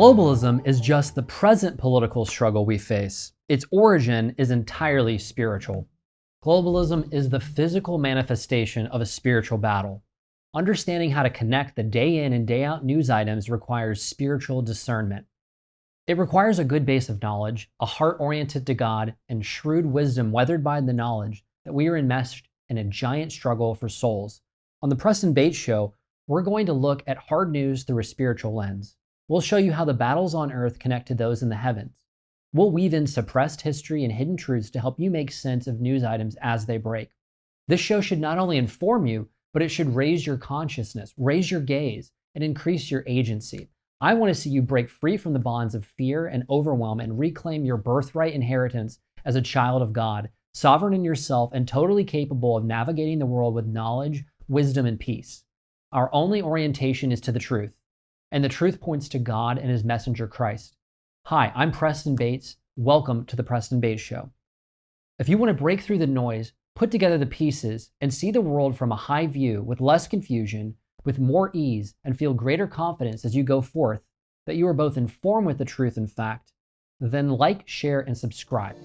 Globalism is just the present political struggle we face. Its origin is entirely spiritual. Globalism is the physical manifestation of a spiritual battle. Understanding how to connect the day in and day out news items requires spiritual discernment. It requires a good base of knowledge, a heart oriented to God, and shrewd wisdom weathered by the knowledge that we are enmeshed in a giant struggle for souls. On the Preston Bates Show, we're going to look at hard news through a spiritual lens. We'll show you how the battles on earth connect to those in the heavens. We'll weave in suppressed history and hidden truths to help you make sense of news items as they break. This show should not only inform you, but it should raise your consciousness, raise your gaze, and increase your agency. I want to see you break free from the bonds of fear and overwhelm and reclaim your birthright inheritance as a child of God, sovereign in yourself and totally capable of navigating the world with knowledge, wisdom, and peace. Our only orientation is to the truth, and the truth points to God and His messenger Christ. Hi, I'm Preston Bates. Welcome to the Preston Bates Show. If you want to break through the noise, put together the pieces, and see the world from a high view with less confusion, with more ease, and feel greater confidence as you go forth, that you are both informed with the truth and fact, then like, share, and subscribe.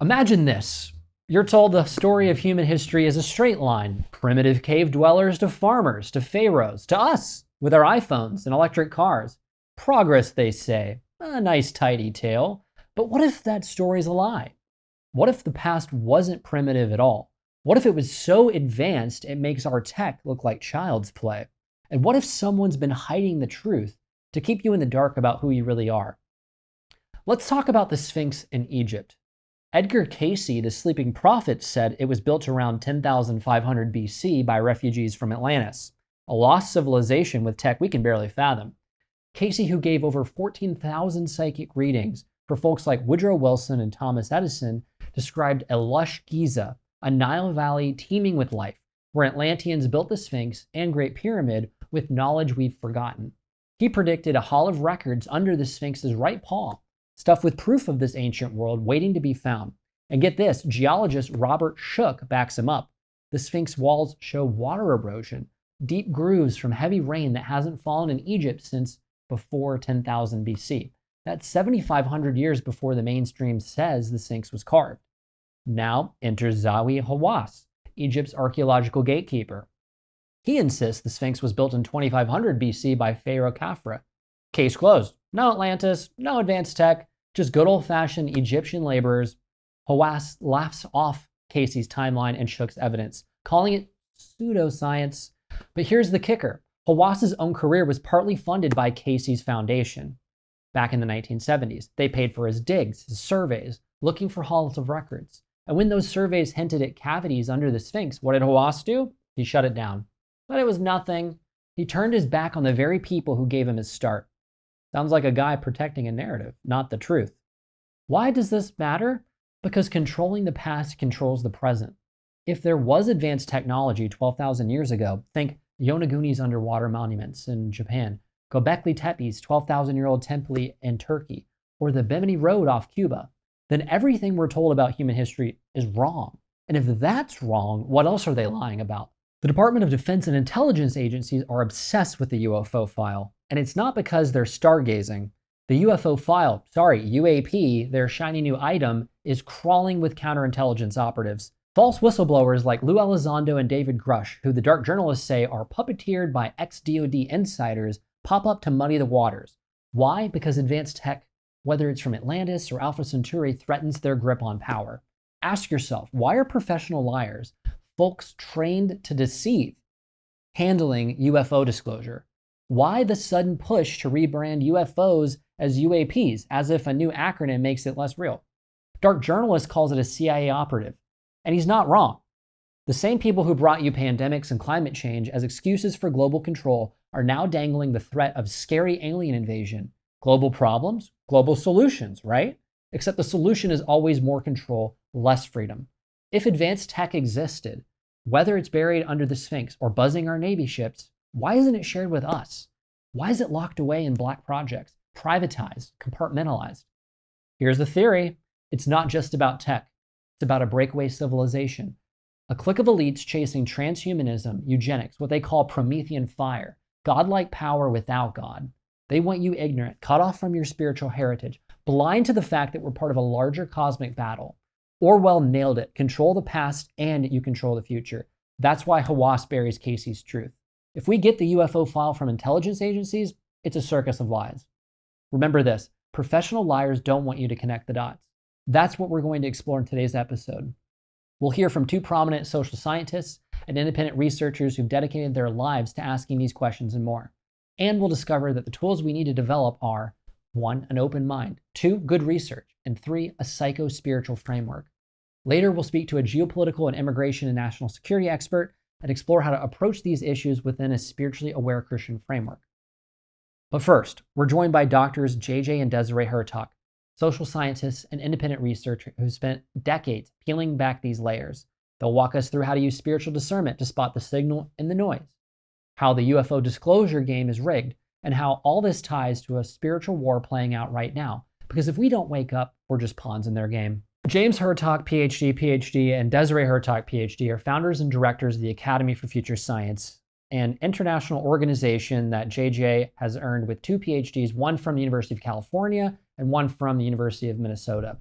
Imagine this. You're told the story of human history is a straight line. Primitive cave dwellers to farmers, to pharaohs, to us, with our iPhones and electric cars. Progress, they say. A nice tidy tale. But what if that story's a lie? What if the past wasn't primitive at all? What if it was so advanced it makes our tech look like child's play? And what if someone's been hiding the truth to keep you in the dark about who you really are? Let's talk about the Sphinx in Egypt. Edgar Cayce, the sleeping prophet, said it was built around 10,500 BC by refugees from Atlantis, a lost civilization with tech we can barely fathom. Cayce, who gave over 14,000 psychic readings for folks like Woodrow Wilson and Thomas Edison, described a lush Giza, a Nile valley teeming with life, where Atlanteans built the Sphinx and Great Pyramid with knowledge we've forgotten. He predicted a hall of records under the Sphinx's right paw, stuffed with proof of this ancient world waiting to be found. And get this, geologist Robert Shook backs him up. The Sphinx walls show water erosion, deep grooves from heavy rain that hasn't fallen in Egypt since before 10,000 BC. That's 7,500 years before the mainstream says the Sphinx was carved. Now enter Zawi Hawass, Egypt's archaeological gatekeeper. He insists the Sphinx was built in 2500 BC by Pharaoh Khafre. Case closed. No Atlantis, no advanced tech, just good old-fashioned Egyptian laborers. Hawass laughs off Cayce's timeline and Shook's evidence, calling it pseudoscience. But here's the kicker. Hawass's own career was partly funded by Cayce's foundation. Back in the 1970s, they paid for his digs, his surveys, looking for halls of records. And when those surveys hinted at cavities under the Sphinx, what did Hawass do? He shut it down. But it was nothing. He turned his back on the very people who gave him his start. Sounds like a guy protecting a narrative, not the truth. Why does this matter? Because controlling the past controls the present. If there was advanced technology 12,000 years ago, think Yonaguni's underwater monuments in Japan, Göbekli Tepe's 12,000-year-old temple in Turkey, or the Bimini Road off Cuba, then everything we're told about human history is wrong. And if that's wrong, what else are they lying about? The Department of Defense and intelligence agencies are obsessed with the UFO file. And it's not because they're stargazing. The UFO file, UAP, their shiny new item, is crawling with counterintelligence operatives. False whistleblowers like Lou Elizondo and David Grush, who the dark journalists say are puppeteered by ex-DoD insiders, pop up to muddy the waters. Why? Because advanced tech, whether it's from Atlantis or Alpha Centauri, threatens their grip on power. Ask yourself, why are professional liars, folks trained to deceive, handling UFO disclosure? Why the sudden push to rebrand UFOs as UAPs, as if a new acronym makes it less real? Dark journalist calls it a CIA operative, and he's not wrong. The same people who brought you pandemics and climate change as excuses for global control are now dangling the threat of scary alien invasion. Global problems, global solutions, right? Except the solution is always more control, less freedom. If advanced tech existed, whether it's buried under the Sphinx or buzzing our Navy ships, why isn't it shared with us? Why is it locked away in black projects, privatized, compartmentalized? Here's the theory. It's not just about tech. It's about a breakaway civilization. A clique of elites chasing transhumanism, eugenics, what they call Promethean fire, godlike power without God. They want you ignorant, cut off from your spiritual heritage, blind to the fact that we're part of a larger cosmic battle. Orwell nailed it. Control the past and you control the future. That's why Hawass buries Casey's truth. If we get the UFO file from intelligence agencies, it's a circus of lies. Remember this, professional liars don't want you to connect the dots. That's what we're going to explore in today's episode. We'll hear from two prominent social scientists and independent researchers who've dedicated their lives to asking these questions and more. And we'll discover that the tools we need to develop are 1, an open mind, 2, good research, and 3, a psycho-spiritual framework. Later, we'll speak to a geopolitical and immigration and national security expert and explore how to approach these issues within a spiritually aware Christian framework. But first, we're joined by doctors JJ and Desiree Hurtak, social scientists and independent researchers who spent decades peeling back these layers. They'll walk us through how to use spiritual discernment to spot the signal in the noise, how the UFO disclosure game is rigged, and how all this ties to a spiritual war playing out right now. Because if we don't wake up, we're just pawns in their game. James Hurtak, PhD, and Desiree Hurtak, PhD, are founders and directors of the Academy for Future Science, an international organization that JJ has earned with 2 PhDs, one from the University of California and one from the University of Minnesota.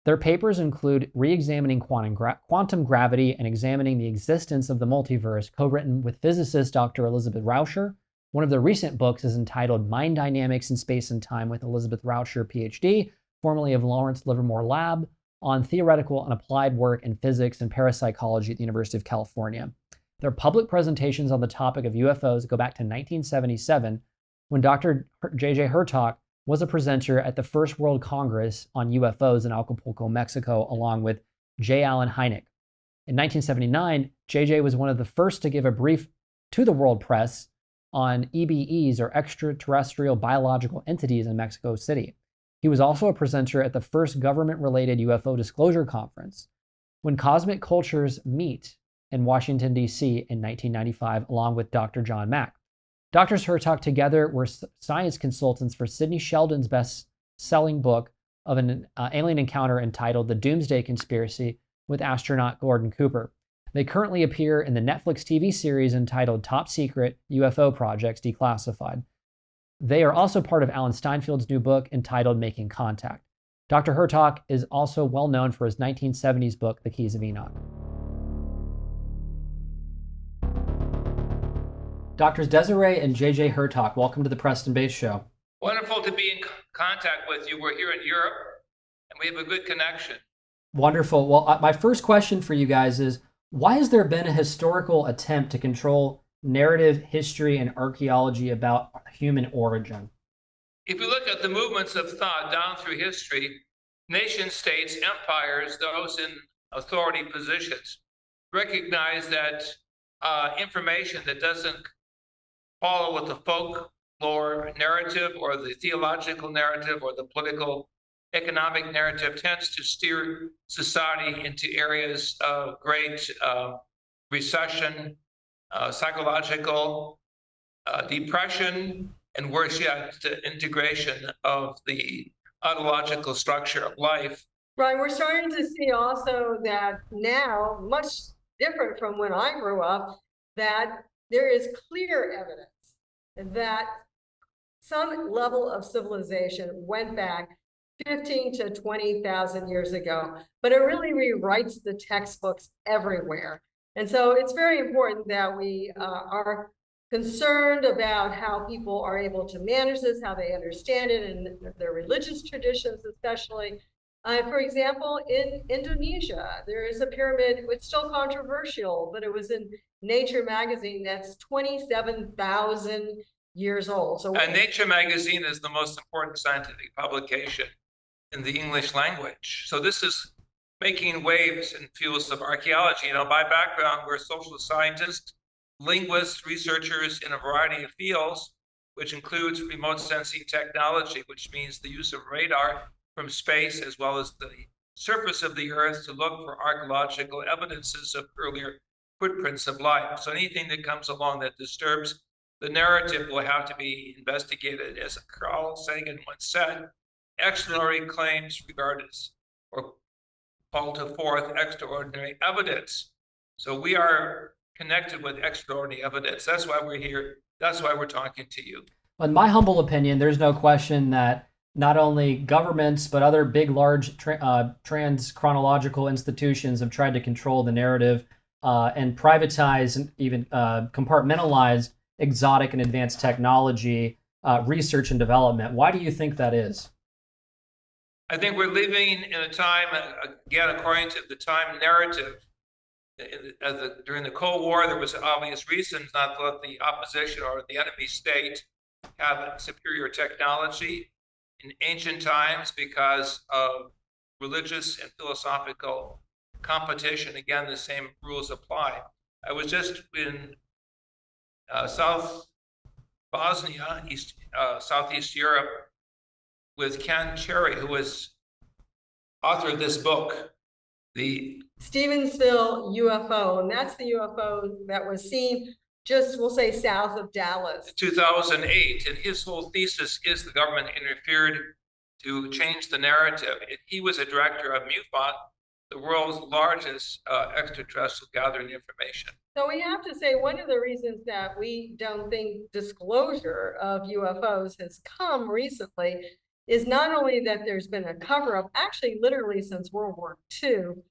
Their papers include Re-examining Quantum Gravity and Examining the Existence of the Multiverse, co-written with physicist Dr. Elizabeth Rauscher. One of their recent books is entitled Mind Dynamics in Space and Time with Elizabeth Rauscher, PhD, formerly of Lawrence Livermore Lab, on theoretical and applied work in physics and parapsychology at the University of California. Their public presentations on the topic of UFOs go back to 1977, when Dr. JJ Hurtak was a presenter at the First World Congress on UFOs in Acapulco, Mexico, along with J. Allen Hynek. In 1979, JJ was one of the first to give a brief to the world press on EBEs, or extraterrestrial biological entities, in Mexico City. He was also a presenter at the first government-related UFO disclosure conference, When Cosmic Cultures Meet, in Washington, D.C. in 1995, along with Dr. John Mack. Doctors Hurtak together were science consultants for Sidney Sheldon's best-selling book of an alien encounter entitled The Doomsday Conspiracy with astronaut Gordon Cooper. They currently appear in the Netflix TV series entitled Top Secret UFO Projects Declassified. They are also part of Alan Steinfeld's new book entitled Making Contact. Dr. Hurtak is also well known for his 1970s book, The Keys of Enoch. Doctors Desiree and JJ Hurtak, welcome to the Preston Base Show. Wonderful to be in contact with you. We're here in Europe, and we have a good connection. Wonderful. Well, my first question for you guys is, why has there been a historical attempt to control narrative, history, and archaeology about human origin? If we look at the movements of thought down through history, nation states, empires, those in authority positions, recognize that information that doesn't follow with the folklore narrative or the theological narrative or the political economic narrative tends to steer society into areas of great recession, psychological depression, and worse yet, the integration of the ontological structure of life. Right, we're starting to see also that now, much different from when I grew up, that there is clear evidence that some level of civilization went back 15 to 20,000 years ago, but it really rewrites the textbooks everywhere. And so it's very important that we are concerned about how people are able to manage this, how they understand it, and their religious traditions especially. For example, in Indonesia, there is a pyramid. It's still controversial, but it was in Nature magazine that's 27,000 years old. So Nature magazine is the most important scientific publication in the English language. So this is making waves in fields of archaeology. You know, by background, we're social scientists, linguists, researchers in a variety of fields, which includes remote sensing technology, which means the use of radar from space as well as the surface of the Earth to look for archaeological evidences of earlier footprints of life. So anything that comes along that disturbs the narrative will have to be investigated. As Carl Sagan once said, extraordinary claims regarded as or call to forth extraordinary evidence. So we are connected with extraordinary evidence. That's why we're here. That's why we're talking to you. In my humble opinion, there's no question that not only governments, but other big, large trans chronological institutions have tried to control the narrative and privatize and even compartmentalize exotic and advanced technology, research and development. Why do you think that is? I think we're living in a time, again, according to the time narrative, during the Cold War, there was obvious reasons not to let the opposition or the enemy state have superior technology. In ancient times, because of religious and philosophical competition, again, the same rules apply. I was just in South Bosnia, Southeast Europe, with Ken Cherry, who was author of this book, the Stevensville UFO, and that's the UFO that was seen just, we'll say, south of Dallas. 2008, and his whole thesis is the government interfered to change the narrative. He was a director of MUFON, the world's largest extraterrestrial gathering information. So we have to say one of the reasons that we don't think disclosure of UFOs has come recently is not only that there's been a cover-up, actually literally since World War II.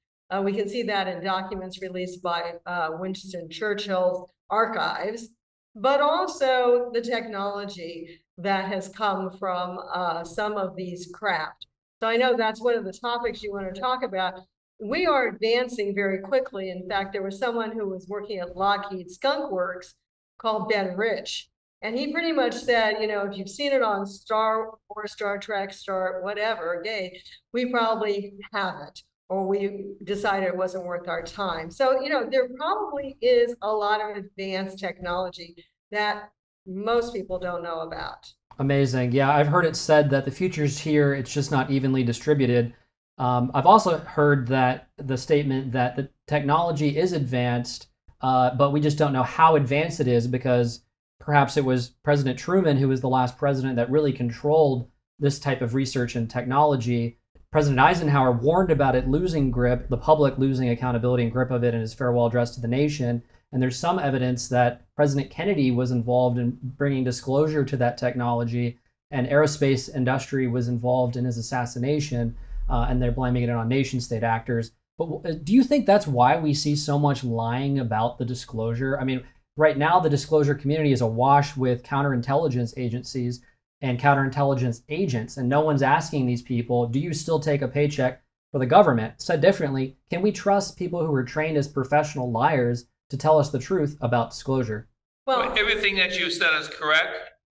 We can see that in documents released by Winston Churchill's archives, but also the technology that has come from some of these craft. So I know that's one of the topics you want to talk about. We are advancing very quickly. In fact, there was someone who was working at Lockheed Skunk Works called Ben Rich. And he pretty much said, you know, if you've seen it on Star Wars, Star Trek, Star whatever, gay, we probably haven't, or we decided it wasn't worth our time. So, you know, there probably is a lot of advanced technology that most people don't know about. Amazing. Yeah, I've heard it said that the future's here, it's just not evenly distributed. I've also heard that the statement that the technology is advanced, but we just don't know how advanced it is because perhaps it was President Truman who was the last president that really controlled this type of research and technology. President Eisenhower warned about it losing grip, the public losing accountability and grip of it in his farewell address to the nation. And there's some evidence that President Kennedy was involved in bringing disclosure to that technology, and aerospace industry was involved in his assassination, and they're blaming it on nation-state actors. But do you think that's why we see so much lying about the disclosure? I mean, right now the disclosure community is awash with counterintelligence agencies and counterintelligence agents, and no one's asking these people, do you still take a paycheck for the government? Said differently, can we trust people who are trained as professional liars to tell us the truth about disclosure? Well, everything that you said is correct.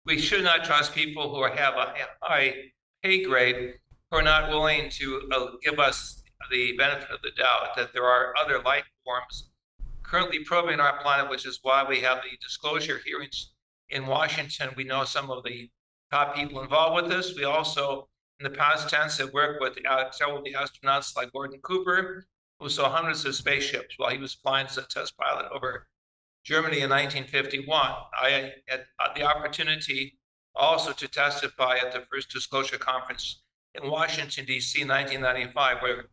We should not trust people who have a high pay grade, who are not willing to give us the benefit of the doubt that there are other life forms currently probing our planet, which is why we have the disclosure hearings in Washington. We know some of the top people involved with this. We also, in the past tense, have worked with several of the astronauts like Gordon Cooper, who saw hundreds of spaceships while he was flying as a test pilot over Germany in 1951. I had the opportunity also to testify at the first disclosure conference in Washington, D.C. in 1995, where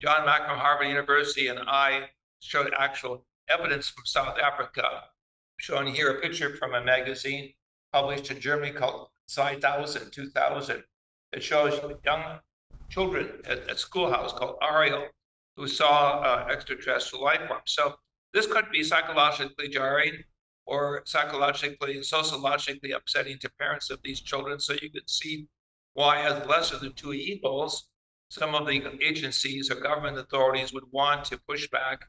John Mack from Harvard University and I showed actual evidence from South Africa. Showing here a picture from a magazine published in Germany called 2000, that shows young children at schoolhouse called Ariel who saw extraterrestrial life forms. So this could be psychologically jarring or psychologically and sociologically upsetting to parents of these children. So you could see why, as the lesser of the two evils, some of the agencies or government authorities would want to push back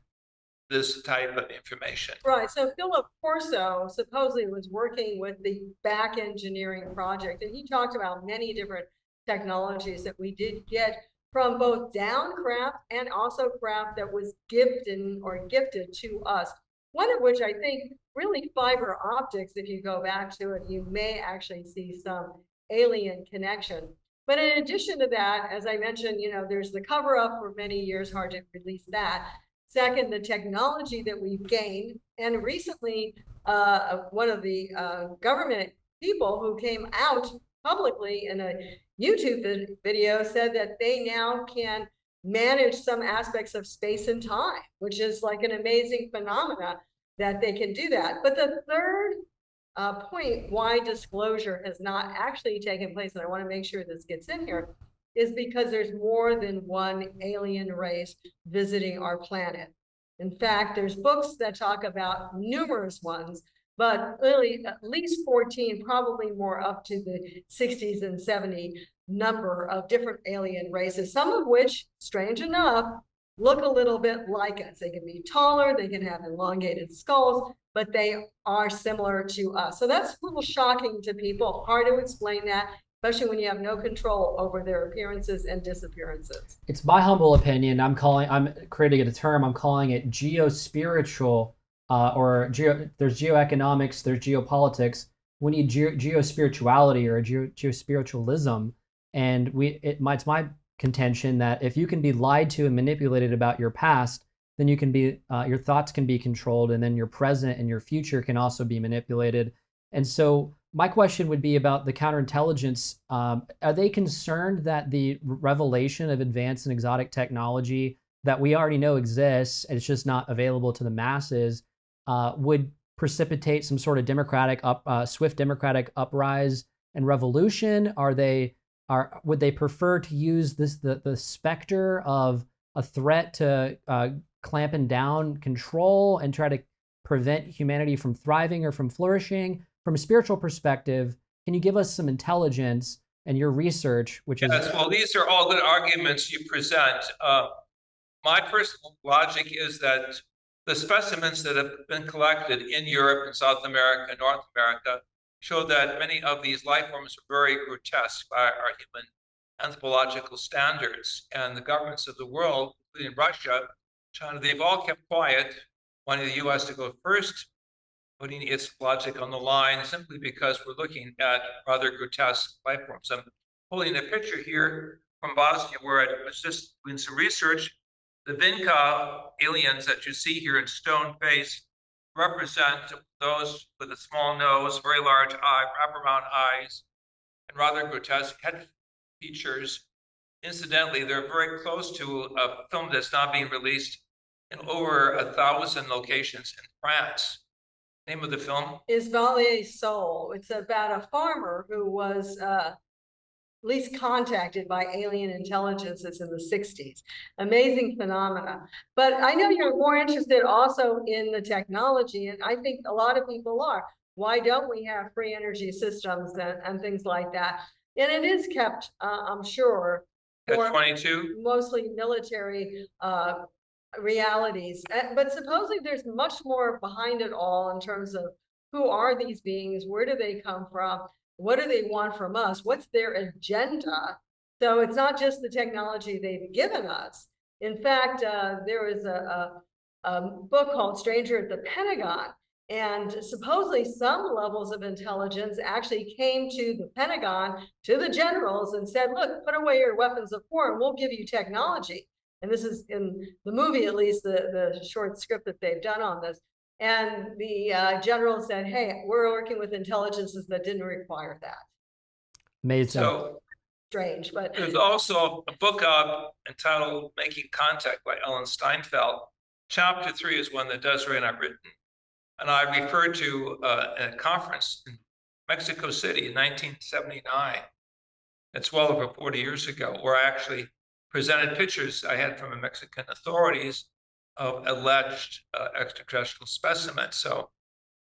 this type of information. Right. So Philip Corso supposedly was working with the back engineering project, and he talked about many different technologies that we did get from both down craft and also craft that was gifted to us. One of which I think really fiber optics, if you go back to it, you may actually see some alien connection. But in addition to that, as I mentioned, you know, there's the cover up for many years, hard to release that. Second, the technology that we've gained. And recently, one of the government people who came out publicly in a YouTube video said that they now can manage some aspects of space and time, which is like an amazing phenomena that they can do that. But the third point why disclosure has not actually taken place, and I want to make sure this gets in here, is because there's more than one alien race visiting our planet. In fact, there's books that talk about numerous ones, but really at least 14, probably more up to the 60s and 70 number of different alien races, some of which, strange enough, look a little bit like us. They can be taller, they can have elongated skulls, but they are similar to us. So that's a little shocking to people, hard to explain that, especially when you have no control over their appearances and disappearances. It's my humble opinion. I'm creating a term. I'm calling it geospiritual, there's geoeconomics, there's geopolitics. We need geospirituality or geospiritualism. And it's my contention that if you can be lied to and manipulated about your past, then you can be your thoughts can be controlled, and then your present and your future can also be manipulated. And so my question would be about the counterintelligence. Are they concerned that the revelation of advanced and exotic technology that we already know exists, and it's just not available to the masses, would precipitate some sort of swift democratic uprise and revolution? Would they prefer to use the specter of a threat to clamping down control and try to prevent humanity from thriving or from flourishing? From a spiritual perspective, can you give us some intelligence and your research, which is... Yes, well, these are all good arguments you present. My personal logic is that the specimens that have been collected in Europe and South America and North America show that many of these life forms are very grotesque by our human anthropological standards. And the governments of the world, including Russia, China, they've all kept quiet, wanting the US to go first, putting its logic on the line simply because we're looking at rather grotesque life forms. I'm holding a picture here from Bosnia where I was just doing some research. The Vinca aliens that you see here in stone face represent those with a small nose, very large eye, wraparound eyes, and rather grotesque head features. Incidentally, they're very close to a film that's now being released in over 1,000 locations in France. Name of the film is Vallée Soul. It's about a farmer who was at least contacted by alien intelligences in the 60s. Amazing phenomena. But I know you're more interested also in the technology, and I think a lot of people are. Why don't we have free energy systems and things like that? And it is kept, I'm sure, for 22, mostly military realities. But supposedly there's much more behind it all in terms of who are these beings, where do they come from, what do they want from us, what's their agenda? So it's not just the technology they've given us. In fact, there is a book called Stranger at the Pentagon, and supposedly some levels of intelligence actually came to the Pentagon, to the generals, and said, look, put away your weapons of war and we'll give you technology. And this is in the movie, at least the short script that they've done on this. And the general said, hey, we're working with intelligences that didn't require that. Amazing. So strange, but there's also a book entitled Making Contact by Ellen Steinfeld. Chapter 3 is one that Desiree and I've written. And I referred to a conference in Mexico City in 1979. It's well over 40 years ago, where I actually presented pictures I had from the Mexican authorities of alleged extraterrestrial specimens. So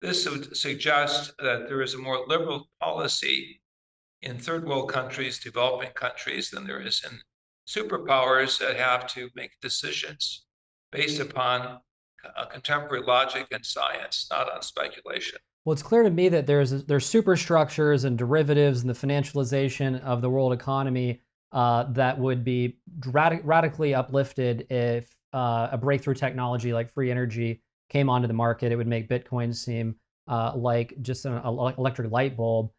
this would suggest that there is a more liberal policy in third world countries, developing countries, than there is in superpowers that have to make decisions based upon contemporary logic and science, not on speculation. Well, it's clear to me that there's superstructures and derivatives and the financialization of the world economy that would be radically uplifted if a breakthrough technology like free energy came onto the market. It would make Bitcoin seem like just an electric light bulb.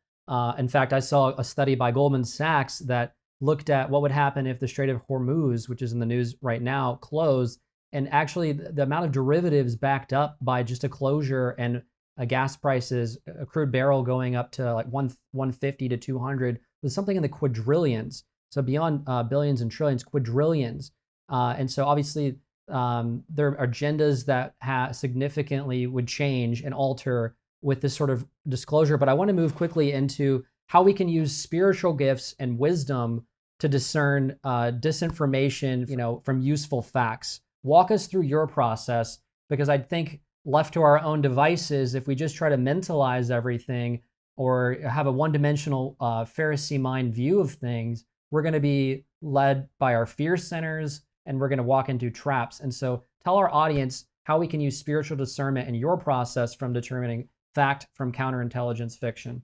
In fact, I saw a study by Goldman Sachs that looked at what would happen if the Strait of Hormuz, which is in the news right now, closed. And actually, the amount of derivatives backed up by just a closure and gas prices, a crude barrel going up to like 150 to 200 was something in the quadrillions. So beyond billions and trillions, quadrillions. And so obviously, there are agendas that significantly would change and alter with this sort of disclosure, but I want to move quickly into how we can use spiritual gifts and wisdom to discern disinformation, from useful facts. Walk us through your process, because I think left to our own devices, if we just try to mentalize everything or have a one-dimensional Pharisee mind view of things, we're going to be led by our fear centers and we're going to walk into traps. And so tell our audience how we can use spiritual discernment in your process from determining fact from counterintelligence fiction.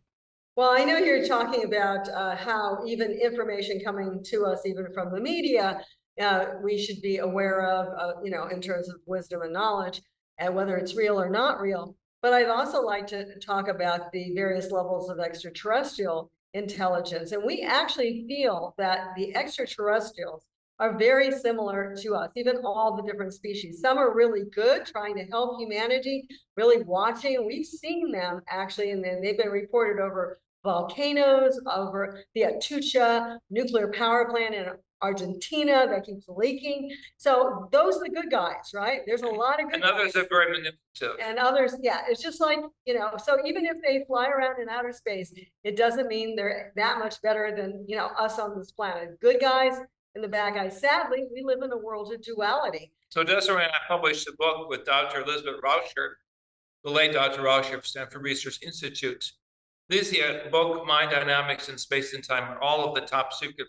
Well, I know you're talking about how even information coming to us, even from the media, we should be aware of, in terms of wisdom and knowledge, and whether it's real or not real. But I'd also like to talk about the various levels of extraterrestrial intelligence. And we actually feel that the extraterrestrials are very similar to us, even all the different species. Some are really good, trying to help humanity, really watching. We've seen them actually, and then they've been reported over volcanoes, over the Atucha nuclear power plant in Argentina that keeps leaking. So those are the good guys, right? There's a lot of good guys. And others are very manipulative. And others, yeah, it's just like, so even if they fly around in outer space, it doesn't mean they're that much better than, us on this planet. Good guys and the bad guys. Sadly, we live in a world of duality. So Desiree and I published a book with Dr. Elizabeth Rauscher, the late Dr. Rauscher of Stanford Research Institute. This book, Mind Dynamics in Space and Time, are all of the top secret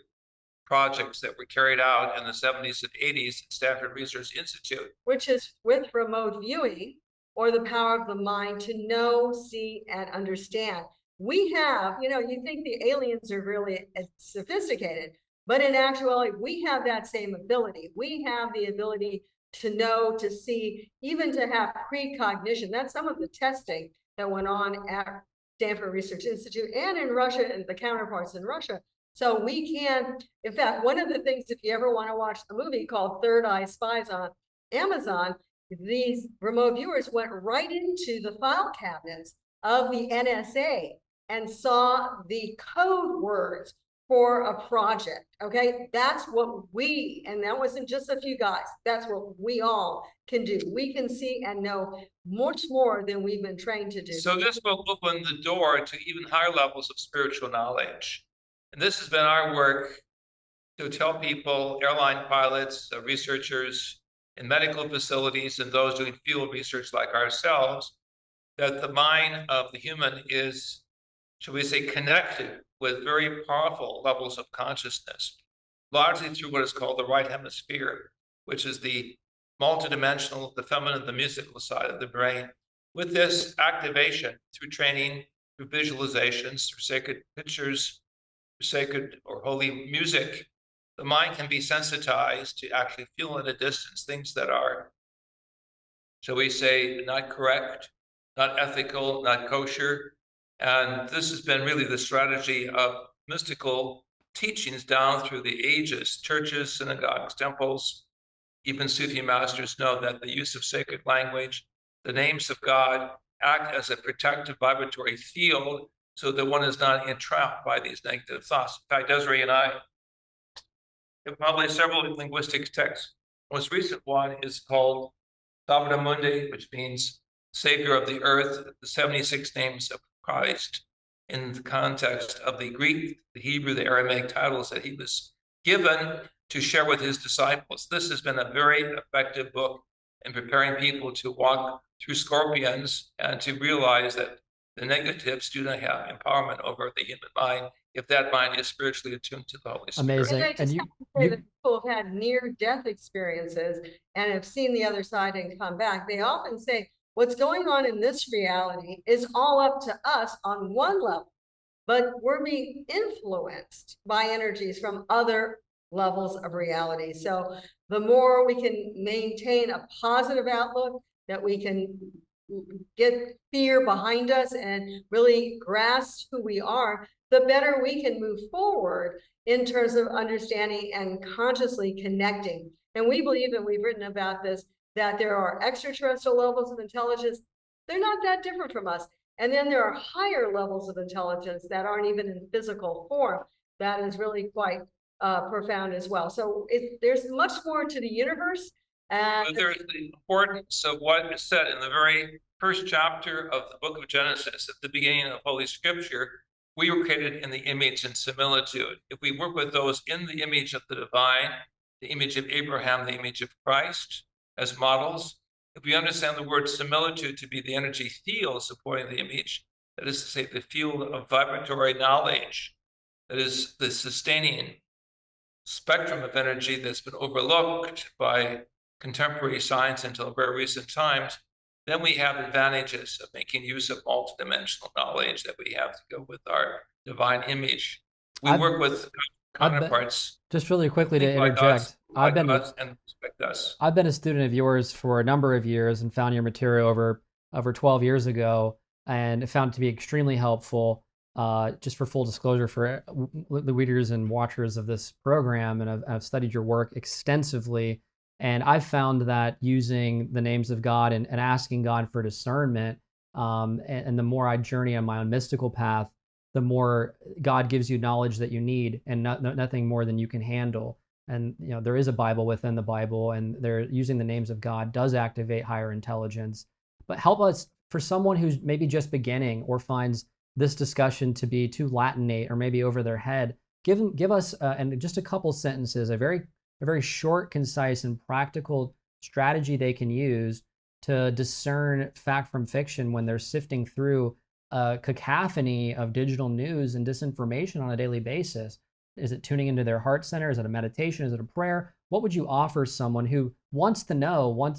projects that were carried out in the 70s and 80s at Stanford Research Institute. Which is with remote viewing, or the power of the mind to know, see, and understand. We have, you think the aliens are really sophisticated, but in actuality, we have that same ability. We have the ability to know, to see, even to have precognition. That's some of the testing that went on at Stanford Research Institute and in Russia and the counterparts in Russia. So we can, in fact, one of the things, if you ever want to watch the movie called Third Eye Spies on Amazon, these remote viewers went right into the file cabinets of the NSA and saw the code words for a project. Okay, that's what and that wasn't just a few guys, that's what we all can do. We can see and know much more than we've been trained to do. So this book opened the door to even higher levels of spiritual knowledge. And this has been our work to tell people, airline pilots, researchers in medical facilities, and those doing field research like ourselves, that the mind of the human is, shall we say, connected with very powerful levels of consciousness, largely through what is called the right hemisphere, which is the multidimensional, the feminine, the musical side of the brain. With this activation, through training, through visualizations, through sacred pictures, through sacred or holy music, the mind can be sensitized to actually feel at a distance things that are, shall we say, not correct, not ethical, not kosher. And this has been really the strategy of mystical teachings down through the ages. Churches, synagogues, temples, even Sufi masters know that the use of sacred language, the names of God, act as a protective vibratory field so that one is not entrapped by these negative thoughts. In fact, Desiree and I have published several linguistic texts. The most recent one is called Salvator Mundi, which means Savior of the Earth, the 76 names of Christ in the context of the Greek, the Hebrew, the Aramaic titles that he was given to share with his disciples. This has been a very effective book in preparing people to walk through scorpions and to realize that the negatives do not have empowerment over the human mind if that mind is spiritually attuned to the Holy Spirit. Amazing. And I just have to say that people have had near-death experiences and have seen the other side and come back. They often say, what's going on in this reality is all up to us on one level, but we're being influenced by energies from other levels of reality. So the more we can maintain a positive outlook, that we can get fear behind us and really grasp who we are, the better we can move forward in terms of understanding and consciously connecting. And we believe, and we've written about this, that there are extraterrestrial levels of intelligence. They're not that different from us. And then there are higher levels of intelligence that aren't even in physical form. That is really quite profound as well. So there's much more to the universe. And there's the importance of what is said in the very first chapter of the book of Genesis, at the beginning of Holy Scripture, we were created in the image and similitude. If we work with those in the image of the divine, the image of Abraham, the image of Christ as models, if we understand the word similitude to be the energy field supporting the image, that is to say, the field of vibratory knowledge, that is the sustaining spectrum of energy that's been overlooked by contemporary science until very recent times, then we have advantages of making use of multidimensional knowledge that we have to go with our divine image. We work with counterparts. Just really quickly to like interject, us, like us and respect us. I've been a student of yours for a number of years and found your material over 12 years ago, and found it to be extremely helpful. Just for full disclosure for the readers and watchers of this program, and I've studied your work extensively, and I've found that using the names of God and asking God for discernment, and the more I journey on my own mystical path, the more God gives you knowledge that you need, and nothing more than you can handle. And there is a Bible within the Bible, and they're using the names of God does activate higher intelligence. But help us, for someone who's maybe just beginning or finds this discussion to be too Latinate or maybe over their head, give us and just a couple sentences, a very short, concise, and practical strategy they can use to discern fact from fiction when they're sifting through a cacophony of digital news and disinformation on a daily basis. Is it tuning into their heart center? Is it a meditation? Is it a prayer? What would you offer someone who wants to know,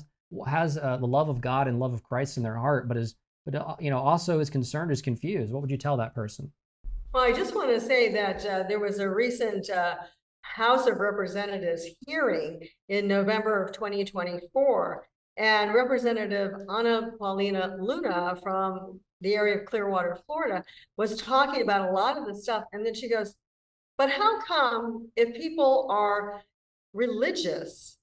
has the love of God and love of Christ in their heart, but also is concerned, is confused? What would you tell that person? Well, I just want to say that there was a recent House of Representatives hearing in November of 2024, and Representative Ana Paulina Luna from the area of Clearwater, Florida, was talking about a lot of the stuff, and then she goes, but how come if people are religious,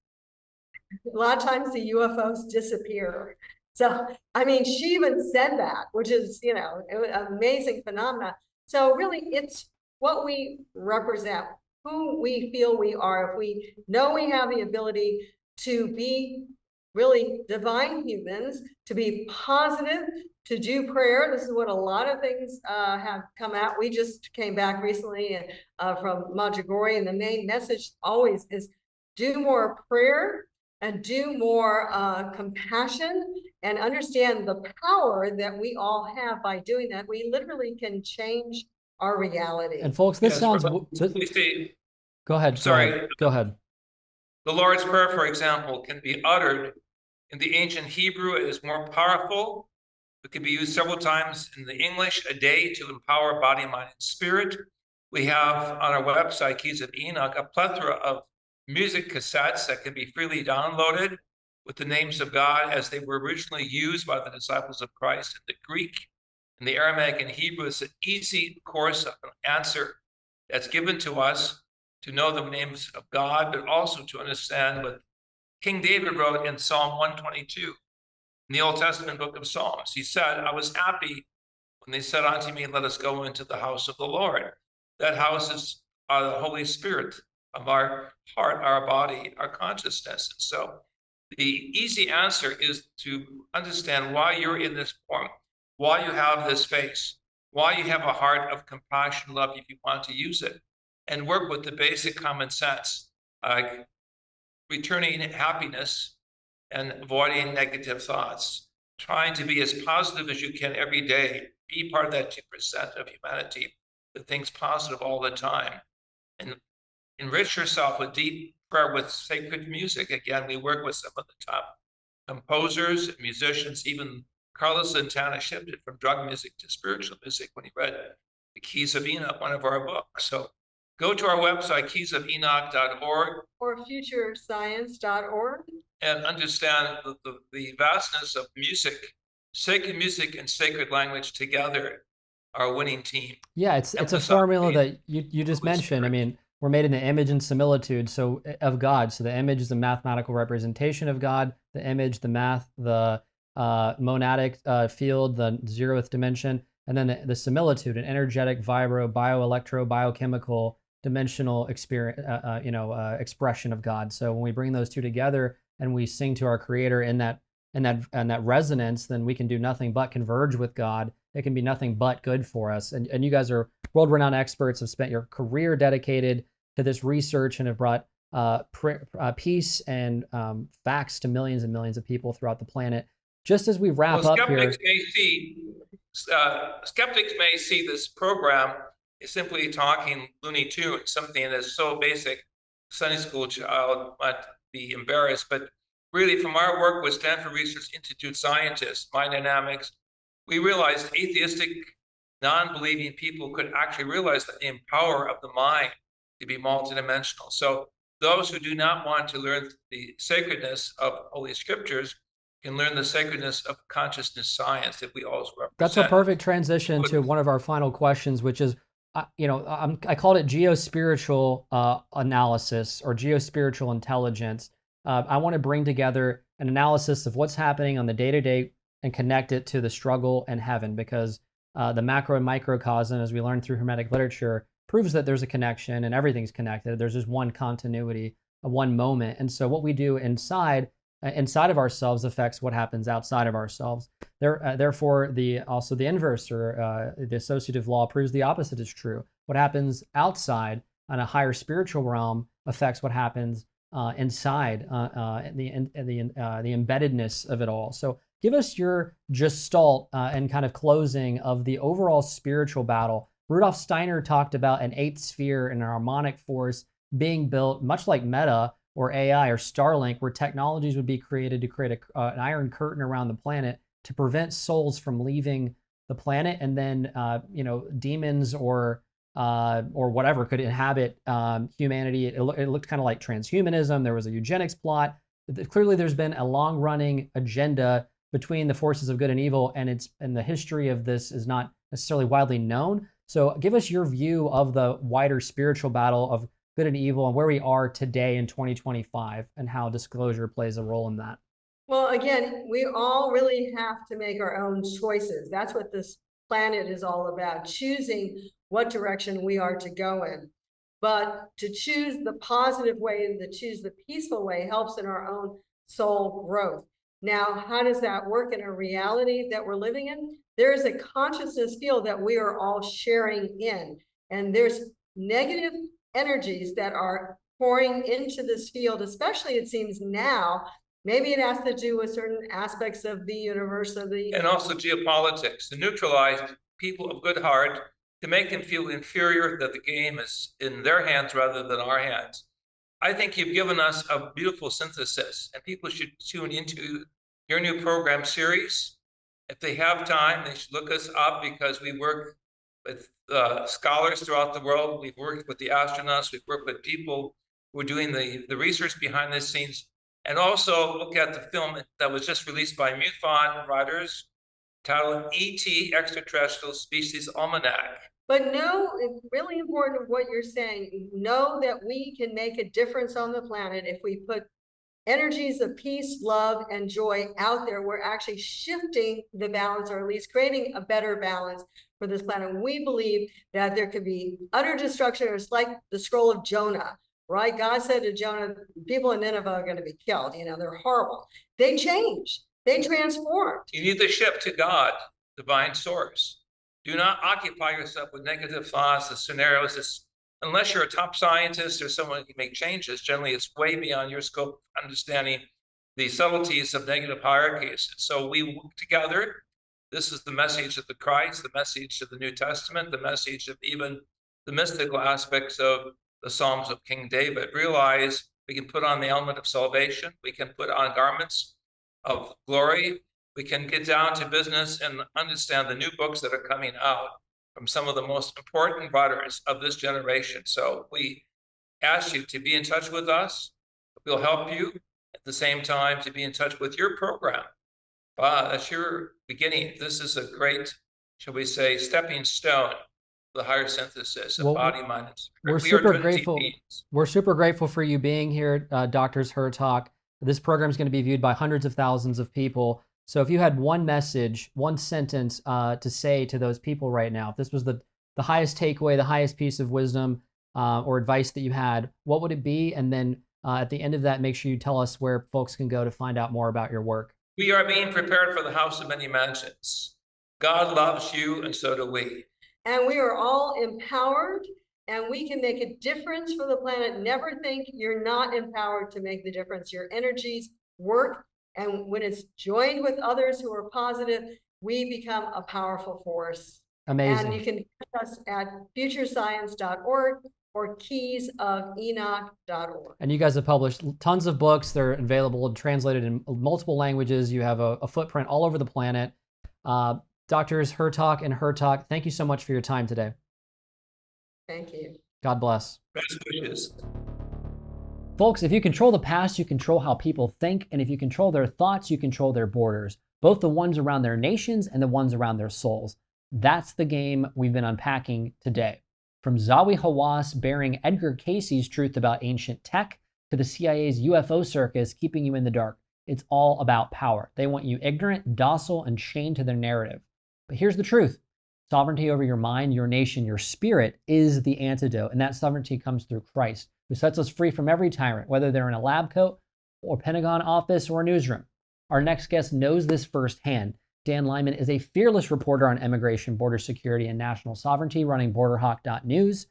a lot of times the UFOs disappear? So, I mean, she even said that, which is, an amazing phenomenon. So really, it's what we represent, who we feel we are. If we know we have the ability to be really divine humans, to be positive, to do prayer. This is what a lot of things have come out. We just came back recently from Medjugorje, and the main message always is do more prayer and do more compassion, and understand the power that we all have by doing that. We literally can change our reality. And folks, this sounds... Go ahead. Sorry. Go ahead. The Lord's Prayer, for example, can be uttered in the ancient Hebrew. It is more powerful. It can be used several times in the English a day to empower body, mind, and spirit. We have on our website, Keys of Enoch, a plethora of music cassettes that can be freely downloaded with the names of God as they were originally used by the disciples of Christ in the Greek, in the Aramaic, and Hebrew. It's an easy course of an answer that's given to us to know the names of God, but also to understand what King David wrote in Psalm 122, in the Old Testament book of Psalms. He said, I was happy when they said unto me, let us go into the house of the Lord. That house is the Holy Spirit of our heart, our body, our consciousness. And so the easy answer is to understand why you're in this form, why you have this face, why you have a heart of compassion, love, if you want to use it, and work with the basic common sense, returning happiness and avoiding negative thoughts, trying to be as positive as you can every day, be part of that 2% of humanity that thinks positive all the time, and enrich yourself with deep prayer, with sacred music. Again, we work with some of the top composers, musicians. Even Carlos Santana shifted from drug music to spiritual music when he read the Keys of Enoch, one of our books. So go to our website, keysofenoch.org. Or futurescience.org. And understand the vastness of music, sacred music and sacred language together are a winning team. Yeah, it's a formula that you just mentioned. I mean, we're made in the image and similitude of God. So the image is the mathematical representation of God, the image, the math, the monadic field, the zeroth dimension, and then the similitude, an energetic, vibro, bioelectro, biochemical, dimensional experience, expression of God. So when we bring those two together and we sing to our Creator in that and that resonance, then we can do nothing but converge with God. It can be nothing but good for us. And you guys are world-renowned experts, have spent your career dedicated to this research and have brought peace and facts to millions and millions of people throughout the planet. Just as we wrap up here, skeptics may see this program as simply talking Looney Tunes, something that's so basic. Sunday school child might be embarrassed, but really, from our work with Stanford Research Institute scientists, mind dynamics, we realized atheistic, non-believing people could actually realize the power of the mind to be multidimensional. So those who do not want to learn the sacredness of Holy Scriptures can learn the sacredness of consciousness science that we always represent. That's a perfect transition to one of our final questions, which is, I called it geospiritual analysis or geospiritual intelligence. I want to bring together an analysis of what's happening on the day-to-day and connect it to the struggle and heaven, because the macro and microcosm, as we learned through Hermetic literature, proves that there's a connection and everything's connected. There's just one continuity, one moment. And so what we do inside of ourselves affects what happens outside of ourselves. Therefore, also the inverse, or the associative law, proves the opposite is true. What happens outside on a higher spiritual realm affects what happens inside, the embeddedness of it all. So give us your gestalt and kind of closing of the overall spiritual battle. Rudolf Steiner talked about an eighth sphere and an harmonic force being built, much like Meta or AI or Starlink, where technologies would be created to create an iron curtain around the planet to prevent souls from leaving the planet, and then demons or whatever could inhabit humanity. It looked kind of like transhumanism. There was a eugenics plot. Clearly, there's been a long-running agenda between the forces of good and evil, and the history of this is not necessarily widely known. So give us your view of the wider spiritual battle of good and evil and where we are today in 2025 and how disclosure plays a role in that. Well, again, we all really have to make our own choices. That's what this planet is all about, choosing what direction we are to go in. But to choose the positive way and to choose the peaceful way helps in our own soul growth. Now, how does that work in a reality that we're living in? There is a consciousness field that we are all sharing in, and there's negative energies that are pouring into this field, especially it seems now. Maybe it has to do with certain aspects of the universe, and also geopolitics, to neutralize people of good heart, to make them feel inferior, that the game is in their hands rather than our hands. I think you've given us a beautiful synthesis, and people should tune into your new program series. If they have time, they should look us up, because we work with scholars throughout the world. We've worked with the astronauts. We've worked with people who are doing the research behind the scenes. And also look at the film that was just released by MUFON writers, titled E.T. Extraterrestrial Species Almanac. But know, it's really important what you're saying. Know that we can make a difference on the planet if we put energies of peace, love, and joy out there. We're actually shifting the balance, or at least creating a better balance for this planet. We believe that there could be utter destruction. It's like the scroll of Jonah, right? God said to Jonah, people in Nineveh are going to be killed. They're horrible. They changed. They transformed. You need to shift to God, divine source. Do not occupy yourself with negative thoughts, the scenarios. Unless you're a top scientist or someone who can make changes, generally it's way beyond your scope of understanding the subtleties of negative hierarchies. So we work together. This is the message of the Christ, the message of the New Testament, the message of even the mystical aspects of the Psalms of King David. Realize we can put on the element of salvation. We can put on garments of glory. We can get down to business and understand the new books that are coming out from some of the most important writers of this generation. So we ask you to be in touch with us. We'll help you at the same time to be in touch with your program. That's your beginning. This is a great, shall we say, stepping stone, the higher synthesis of body, mind, and spirit. We're super grateful. We're super grateful for you being here, Drs. Hurtak. This program is going to be viewed by hundreds of thousands of people. So if you had one message, one sentence to say to those people right now, if this was the highest takeaway, the highest piece of wisdom or advice that you had, what would it be? And then at the end of that, make sure you tell us where folks can go to find out more about your work. We are being prepared for the house of many mansions. God loves you, and so do we. And we are all empowered, and we can make a difference for the planet. Never think you're not empowered to make the difference. Your energies work, and when it's joined with others who are positive, we become a powerful force. Amazing. And you can visit us at futurescience.org or keysofenoch.org. And you guys have published tons of books. They're available and translated in multiple languages. You have a footprint all over the planet. Doctors Hurtak and Hurtak, thank you so much for your time today. Thank you. God bless. Best wishes. Folks, if you control the past, you control how people think. And if you control their thoughts, you control their borders, both the ones around their nations and the ones around their souls. That's the game we've been unpacking today. From Zawi Hawass bearing Edgar Casey's truth about ancient tech to the CIA's UFO circus keeping you in the dark. It's all about power. They want you ignorant, docile, and chained to their narrative. But here's the truth. Sovereignty over your mind, your nation, your spirit is the antidote. And that sovereignty comes through Christ, who sets us free from every tyrant, whether they're in a lab coat or Pentagon office or a newsroom. Our next guest knows this firsthand. Dan Lyman is a fearless reporter on immigration, border security, and national sovereignty, running BorderHawk.News.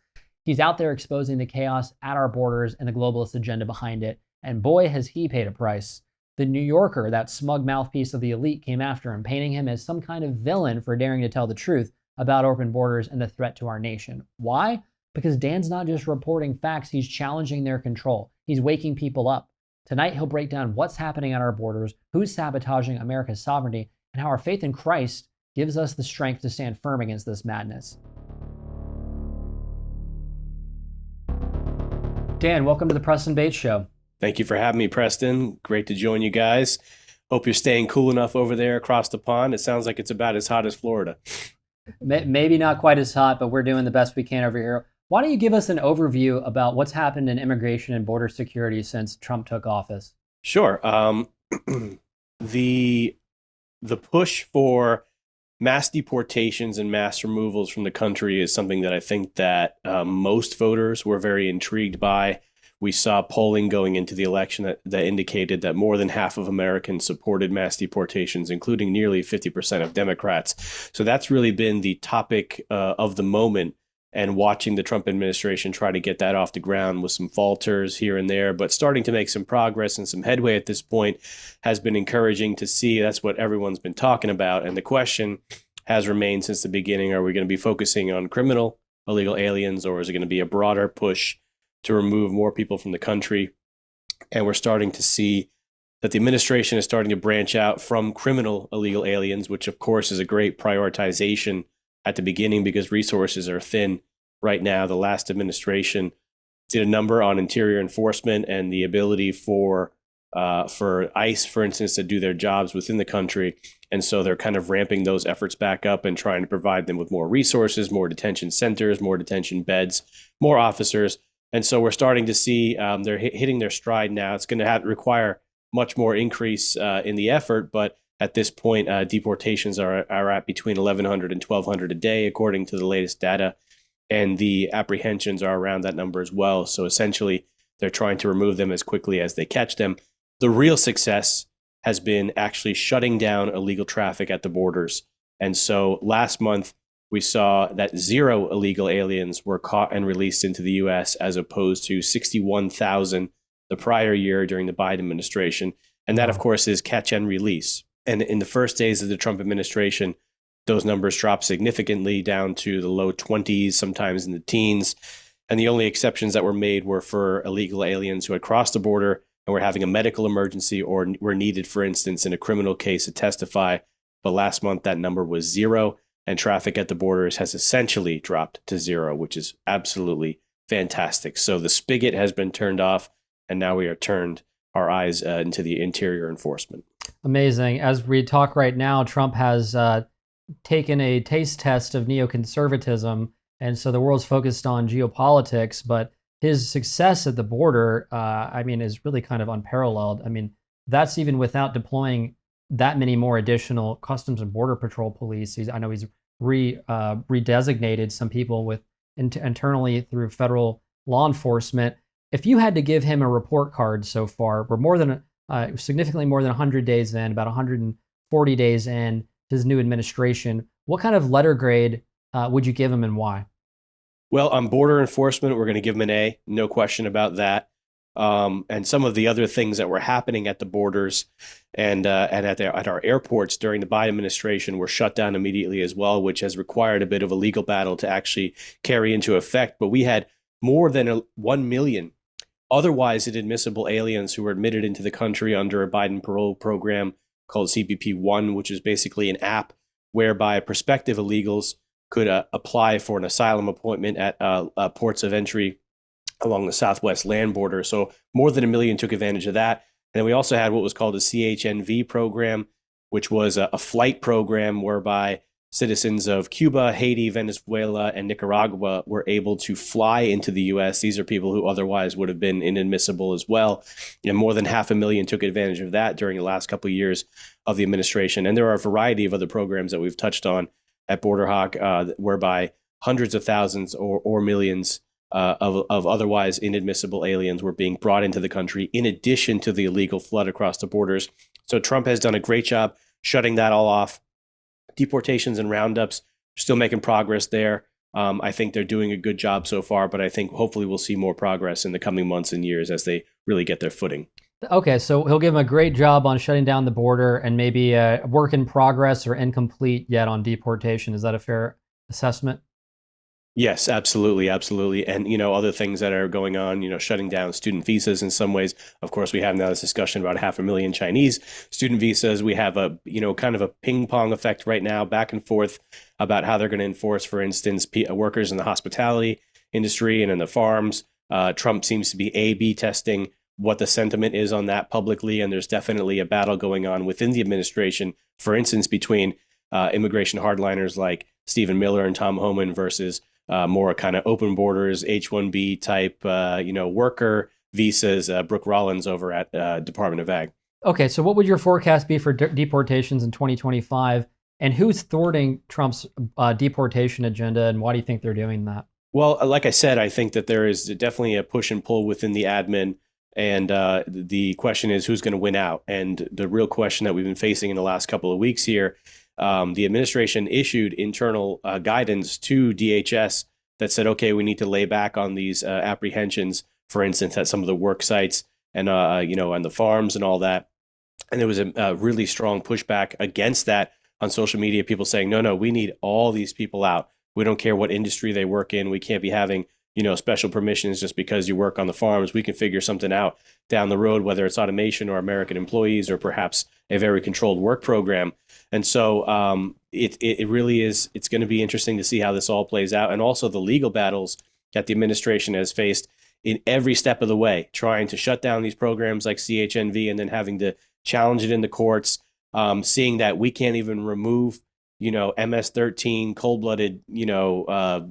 He's out there exposing the chaos at our borders and the globalist agenda behind it. And boy, has he paid a price. The New Yorker, that smug mouthpiece of the elite, came after him, painting him as some kind of villain for daring to tell the truth about open borders and the threat to our nation. Why? Because Dan's not just reporting facts, he's challenging their control. He's waking people up. Tonight, he'll break down what's happening at our borders, who's sabotaging America's sovereignty, and how our faith in Christ gives us the strength to stand firm against this madness. Dan, welcome to the Preston Bates Show. Thank you for having me, Preston. Great to join you guys. Hope you're staying cool enough over there across the pond. It sounds like it's about as hot as Florida. Maybe not quite as hot, but we're doing the best we can over here. Why don't you give us an overview about what's happened in immigration and border security since Trump took office? Sure. The push for mass deportations and mass removals from the country is something that I think that most voters were very intrigued by. We saw polling going into the election that indicated that more than half of Americans supported mass deportations, including nearly 50% of Democrats. So that's really been the topic of the moment. And watching the Trump administration try to get that off the ground with some falters here and there, but starting to make some progress and some headway at this point has been encouraging to see. That's what everyone's been talking about. And the question has remained since the beginning, are we going to be focusing on criminal illegal aliens, or is it going to be a broader push to remove more people from the country? And we're starting to see that the administration is starting to branch out from criminal illegal aliens, which of course is a great prioritization at the beginning because resources are thin right now. The last administration did a number on interior enforcement and the ability for ICE, for instance, to do their jobs within the country. And so they're kind of ramping those efforts back up and trying to provide them with more resources, more detention centers, more detention beds, more officers. And so we're starting to see they're hitting their stride now. It's going to require much more increase in the effort, but at this point, deportations are at between 1,100 and 1,200 a day, according to the latest data. And the apprehensions are around that number as well. So essentially, they're trying to remove them as quickly as they catch them. The real success has been actually shutting down illegal traffic at the borders. And so last month, we saw that 0 illegal aliens were caught and released into the U.S. as opposed to 61,000 the prior year during the Biden administration. And that, of course, is catch and release. And in the first days of the Trump administration, those numbers dropped significantly down to the low 20s, sometimes in the teens. And the only exceptions that were made were for illegal aliens who had crossed the border and were having a medical emergency or were needed, for instance, in a criminal case to testify. But last month, that number was 0, and traffic at the borders has essentially dropped to 0, which is absolutely fantastic. So the spigot has been turned off, and now we are turned our eyes into the interior enforcement. Amazing. As we talk right now, Trump has taken a taste test of neoconservatism, and so the world's focused on geopolitics, but his success at the border, is really kind of unparalleled. I mean, that's even without deploying that many more additional Customs and Border Patrol police. I know he's redesignated some people with internally through federal law enforcement. If you had to give him a report card so far, we're more than significantly more than 100 days in, about 140 days in to his new administration. What kind of letter grade would you give him, and why? Well, on border enforcement, we're going to give him an A, no question about that. And some of the other things that were happening at the borders and at our airports during the Biden administration were shut down immediately as well, which has required a bit of a legal battle to actually carry into effect. But we had more than 1 million otherwise inadmissible aliens who were admitted into the country under a Biden parole program called CBP-1, which is basically an app whereby prospective illegals could apply for an asylum appointment at ports of entry along the southwest land border. So more than 1 million took advantage of that. And then we also had what was called a CHNV program, which was a flight program whereby citizens of Cuba, Haiti, Venezuela, and Nicaragua were able to fly into the U.S. These are people who otherwise would have been inadmissible as well. And more than 500,000 took advantage of that during the last couple of years of the administration. And there are a variety of other programs that we've touched on at BorderHawk, whereby hundreds of thousands or millions of otherwise inadmissible aliens were being brought into the country in addition to the illegal flood across the borders. So Trump has done a great job shutting that all off. Deportations and roundups, still making progress there. I think they're doing a good job so far, but I think hopefully we'll see more progress in the coming months and years as they really get their footing. Okay, so he'll give him a great job on shutting down the border and maybe a work in progress or incomplete yet on deportation. Is that a fair assessment? Yes, absolutely, absolutely. And, other things that are going on, shutting down student visas in some ways. Of course, we have now this discussion about 500,000 Chinese student visas. We have a, kind of a ping pong effect right now, back and forth about how they're going to enforce, for instance, workers in the hospitality industry and in the farms. Trump seems to be A/B testing what the sentiment is on that publicly. And there's definitely a battle going on within the administration, for instance, between immigration hardliners like Stephen Miller and Tom Homan versus more kind of open borders, H-1B type, worker visas, Brooke Rollins over at Department of Ag. Okay, so what would your forecast be for deportations in 2025? And who's thwarting Trump's deportation agenda, and why do you think they're doing that? Well, like I said, I think that there is definitely a push and pull within the admin. And the question is, who's going to win out? And the real question that we've been facing in the last couple of weeks here, the administration issued internal guidance to DHS that said, okay, we need to lay back on these apprehensions, for instance, at some of the work sites and, on the farms and all that. And there was a really strong pushback against that on social media, people saying, no, we need all these people out. We don't care what industry they work in. We can't be having special permissions just because you work on the farms. We can figure something out down the road, whether it's automation or American employees or perhaps a very controlled work program. And so it really is, it's going to be interesting to see how this all plays out. And also the legal battles that the administration has faced in every step of the way, trying to shut down these programs like CHNV and then having to challenge it in the courts, seeing that we can't even remove, MS-13 cold-blooded,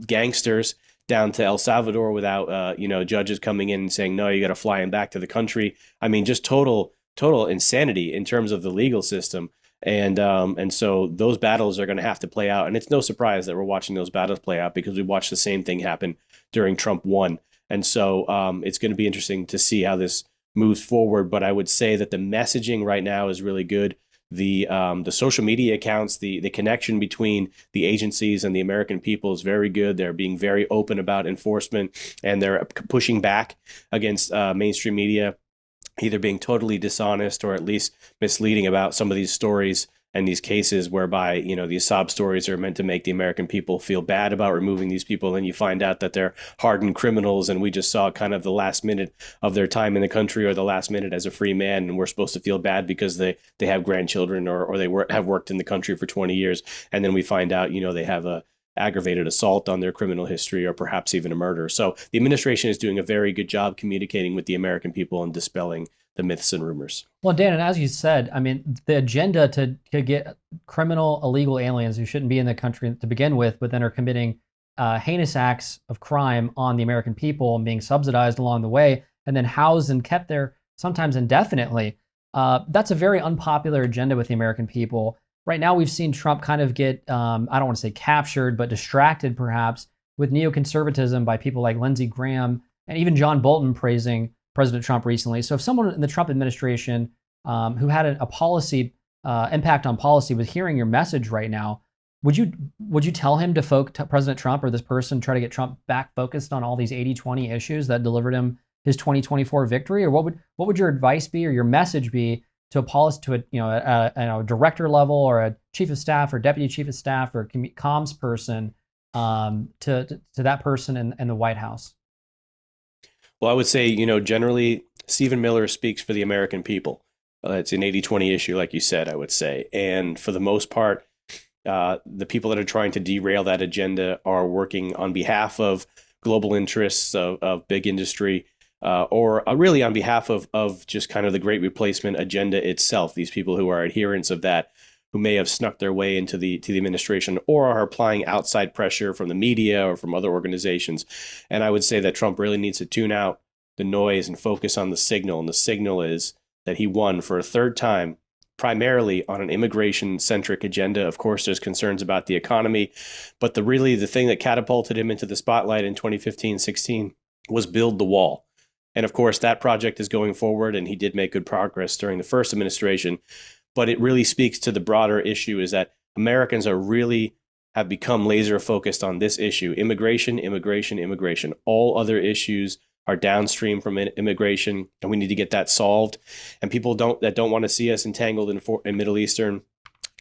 gangsters down to El Salvador without, judges coming in and saying, no, you got to fly him back to the country. I mean, just total insanity in terms of the legal system. And so those battles are going to have to play out. And it's no surprise that we're watching those battles play out because we watched the same thing happen during Trump 1. And so it's going to be interesting to see how this moves forward. But I would say that the messaging right now is really good. The social media accounts, the connection between the agencies and the American people is very good. They're being very open about enforcement, and they're pushing back against mainstream media either being totally dishonest or at least misleading about some of these stories and these cases whereby, these sob stories are meant to make the American people feel bad about removing these people. And you find out that they're hardened criminals. And we just saw kind of the last minute of their time in the country or the last minute as a free man. And we're supposed to feel bad because they have grandchildren or they have worked in the country for 20 years. And then we find out, they have a aggravated assault on their criminal history or perhaps even a murder. So the administration is doing a very good job communicating with the American people and dispelling the myths and rumors. Well, Dan, and as you said, I mean, the agenda to get criminal, illegal aliens who shouldn't be in the country to begin with, but then are committing heinous acts of crime on the American people and being subsidized along the way, and then housed and kept there sometimes indefinitely. That's a very unpopular agenda with the American people. Right now, we've seen Trump kind of get, I don't want to say captured, but distracted perhaps with neoconservatism by people like Lindsey Graham and even John Bolton praising President Trump recently. So if someone in the Trump administration who had a policy impact on policy, was hearing your message right now, would you tell him to President Trump or this person try to get Trump back focused on all these 80-20 issues that delivered him his 2024 victory? Or what would your advice be or your message be to a director level or a chief of staff or deputy chief of staff or comms person to that person in the White House? Well, I would say, generally, Stephen Miller speaks for the American people. It's an 80-20 issue, like you said, I would say. And for the most part, the people that are trying to derail that agenda are working on behalf of global interests of big industry, or really on behalf of just kind of the great replacement agenda itself. These people who are adherents of that, who may have snuck their way into the administration or are applying outside pressure from the media or from other organizations. And I would say that Trump really needs to tune out the noise and focus on the signal. And the signal is that he won for a third time, primarily on an immigration-centric agenda. Of course, there's concerns about the economy, but the thing that catapulted him into the spotlight in 2015-16 was build the wall. And of course, that project is going forward, and he did make good progress during the first administration. But it really speaks to the broader issue is that Americans have become laser focused on this issue: immigration, immigration, immigration. All other issues are downstream from immigration, and we need to get that solved. And people that don't want to see us entangled in Middle Eastern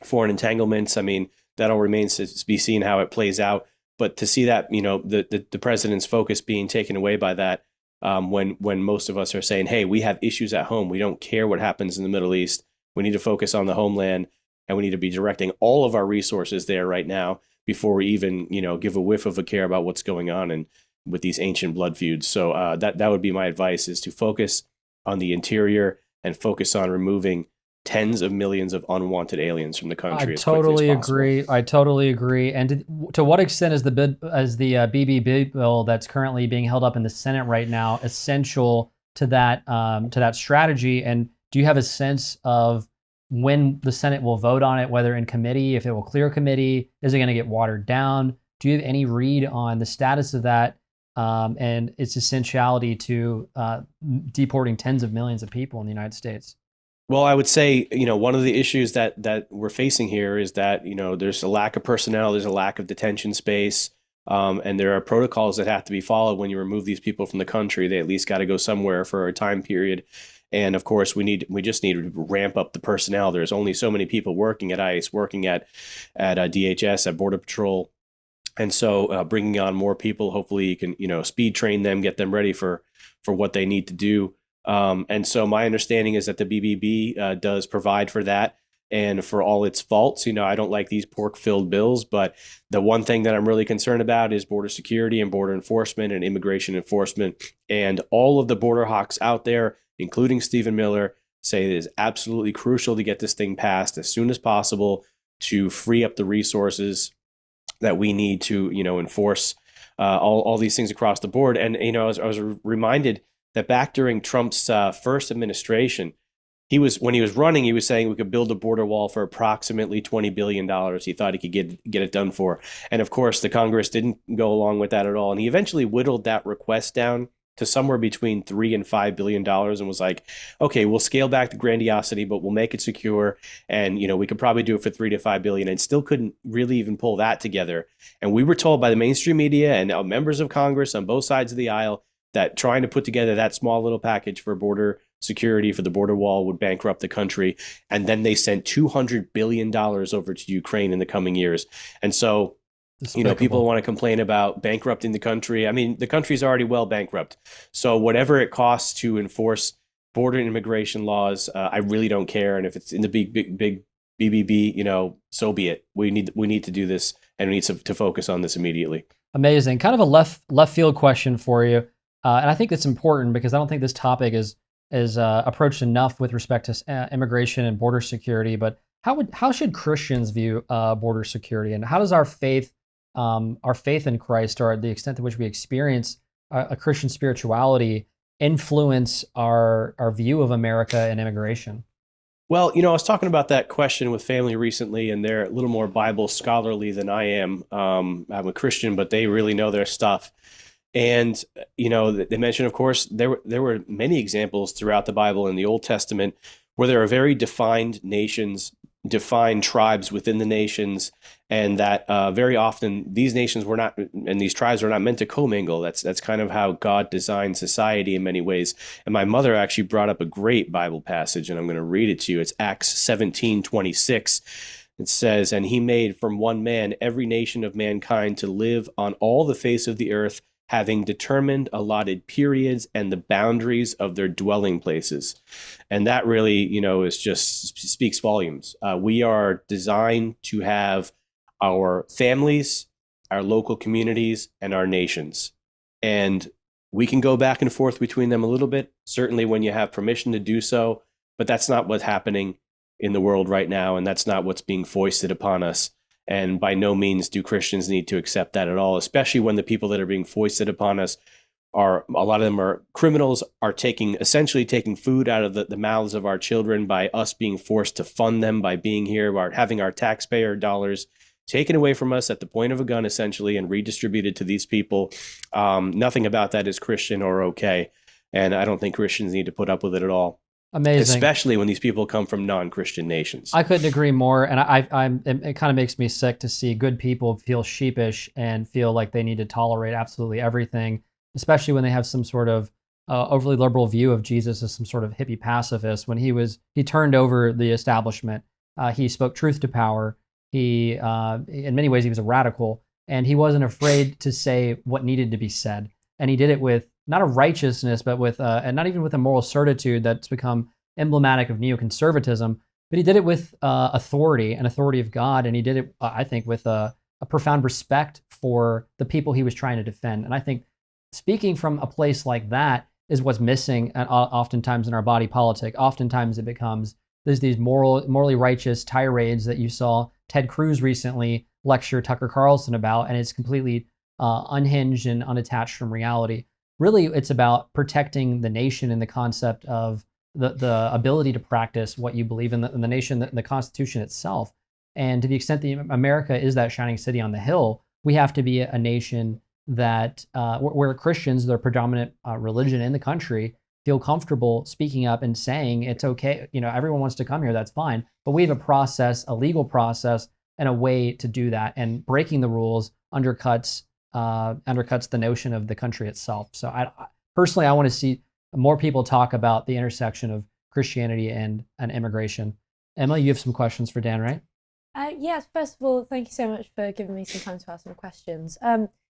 foreign entanglements, I mean, that all remains to be seen how it plays out. But to see that, the president's focus being taken away by that, when most of us are saying, hey, we have issues at home, we don't care what happens in the Middle East, we need to focus on the homeland, and we need to be directing all of our resources there right now before we even, give a whiff of a care about what's going on and with these ancient blood feuds. So that would be my advice, is to focus on the interior and focus on removing tens of millions of unwanted aliens from the country. I totally agree. And to what extent is the BBB bill that's currently being held up in the Senate right now essential to that strategy? And do you have a sense of when the Senate will vote on it, whether in committee, if it will clear committee? Is it going to get watered down? Do you have any read on the status of that and its essentiality to deporting tens of millions of people in the United States? Well, I would say, one of the issues that we're facing here is that, there's a lack of personnel, there's a lack of detention space, and there are protocols that have to be followed when you remove these people from the country. They at least got to go somewhere for a time period. And of course, we just need to ramp up the personnel. There's only so many people working at ICE, working at DHS, at Border Patrol. And so bringing on more people, hopefully you can, speed train them, get them ready for what they need to do. And so my understanding is that the BBB does provide for that. And for all its faults, I don't like these pork-filled bills, but the one thing that I'm really concerned about is border security and border enforcement and immigration enforcement. And all of the border hawks out there, including Stephen Miller, say it is absolutely crucial to get this thing passed as soon as possible to free up the resources that we need to, enforce all these things across the board. And, I was reminded that back during Trump's first administration, when he was running, he was saying we could build a border wall for approximately $20 billion. He thought he could get it done for. And of course, the Congress didn't go along with that at all. And he eventually whittled that request down to somewhere between $3 and $5 billion and was like, okay, we'll scale back the grandiosity, but we'll make it secure. And, we could probably do it for $3 to $5 billion, and still couldn't really even pull that together. And we were told by the mainstream media and members of Congress on both sides of the aisle that trying to put together that small little package for border security, for the border wall, would bankrupt the country. And then they sent $200 billion over to Ukraine in the coming years. And so, people want to complain about bankrupting the country. I mean, the country's already well bankrupt. So whatever it costs to enforce border and immigration laws, I really don't care. And if it's in the big BBB, so be it. We need to do this, and we need to focus on this immediately. Amazing. Kind of a left field question for you. And I think that's important because I don't think this topic is approached enough with respect to immigration and border security. But how should Christians view border security, and how does our faith in Christ, or the extent to which we experience a Christian spirituality, influence our view of America and immigration? Well, I was talking about that question with family recently, and they're a little more Bible scholarly than I am. I'm a Christian, but they really know their stuff. And, they mentioned, of course, there were many examples throughout the Bible in the Old Testament where there are very defined nations, defined tribes within the nations, and that very often these nations were not, and these tribes were not meant to commingle. That's kind of how God designed society in many ways. And my mother actually brought up a great Bible passage, and I'm going to read it to you. It's Acts 17:26. It says, "And he made from one man every nation of mankind to live on all the face of the earth, having determined allotted periods and the boundaries of their dwelling places." And that really, is just speaks volumes. We are designed to have our families, our local communities, and our nations. And we can go back and forth between them a little bit, certainly when you have permission to do so, but that's not what's happening in the world right now, and that's not what's being foisted upon us. And by no means do Christians need to accept that at all, especially when the people that are being foisted upon us are, a lot of them are criminals, are essentially taking food out of the mouths of our children by us being forced to fund them by being here, by having our taxpayer dollars taken away from us at the point of a gun, essentially, and redistributed to these people. Nothing about that is Christian or okay. And I don't think Christians need to put up with it at all. Amazing. Especially when these people come from non-Christian nations. I couldn't agree more. And it kind of makes me sick to see good people feel sheepish and feel like they need to tolerate absolutely everything, especially when they have some sort of overly liberal view of Jesus as some sort of hippie pacifist. When he turned over the establishment, he spoke truth to power. He, in many ways, he was a radical, and he wasn't afraid to say what needed to be said. And he did it with not a righteousness, but with, and not even with a moral certitude that's become emblematic of neoconservatism, but he did it with authority and authority of God. And he did it, I think, with a profound respect for the people he was trying to defend. And I think speaking from a place like that is what's missing oftentimes in our body politic. Oftentimes it becomes, there's these morally righteous tirades that you saw Ted Cruz recently lecture Tucker Carlson about, and it's completely unhinged and unattached from reality. Really, it's about protecting the nation and the concept of the ability to practice what you believe in, the nation, the Constitution itself. And to the extent that America is that shining city on the hill, we have to be a nation that where Christians, the predominant religion in the country, feel comfortable speaking up and saying it's okay. Everyone wants to come here, that's fine. But we have a process, a legal process, and a way to do that. And breaking the rules undercuts the notion of the country itself. So personally, I want to see more people talk about the intersection of Christianity and immigration. Emma, you have some questions for Dan, right? Yes, first of all, thank you so much for giving me some time to ask some questions.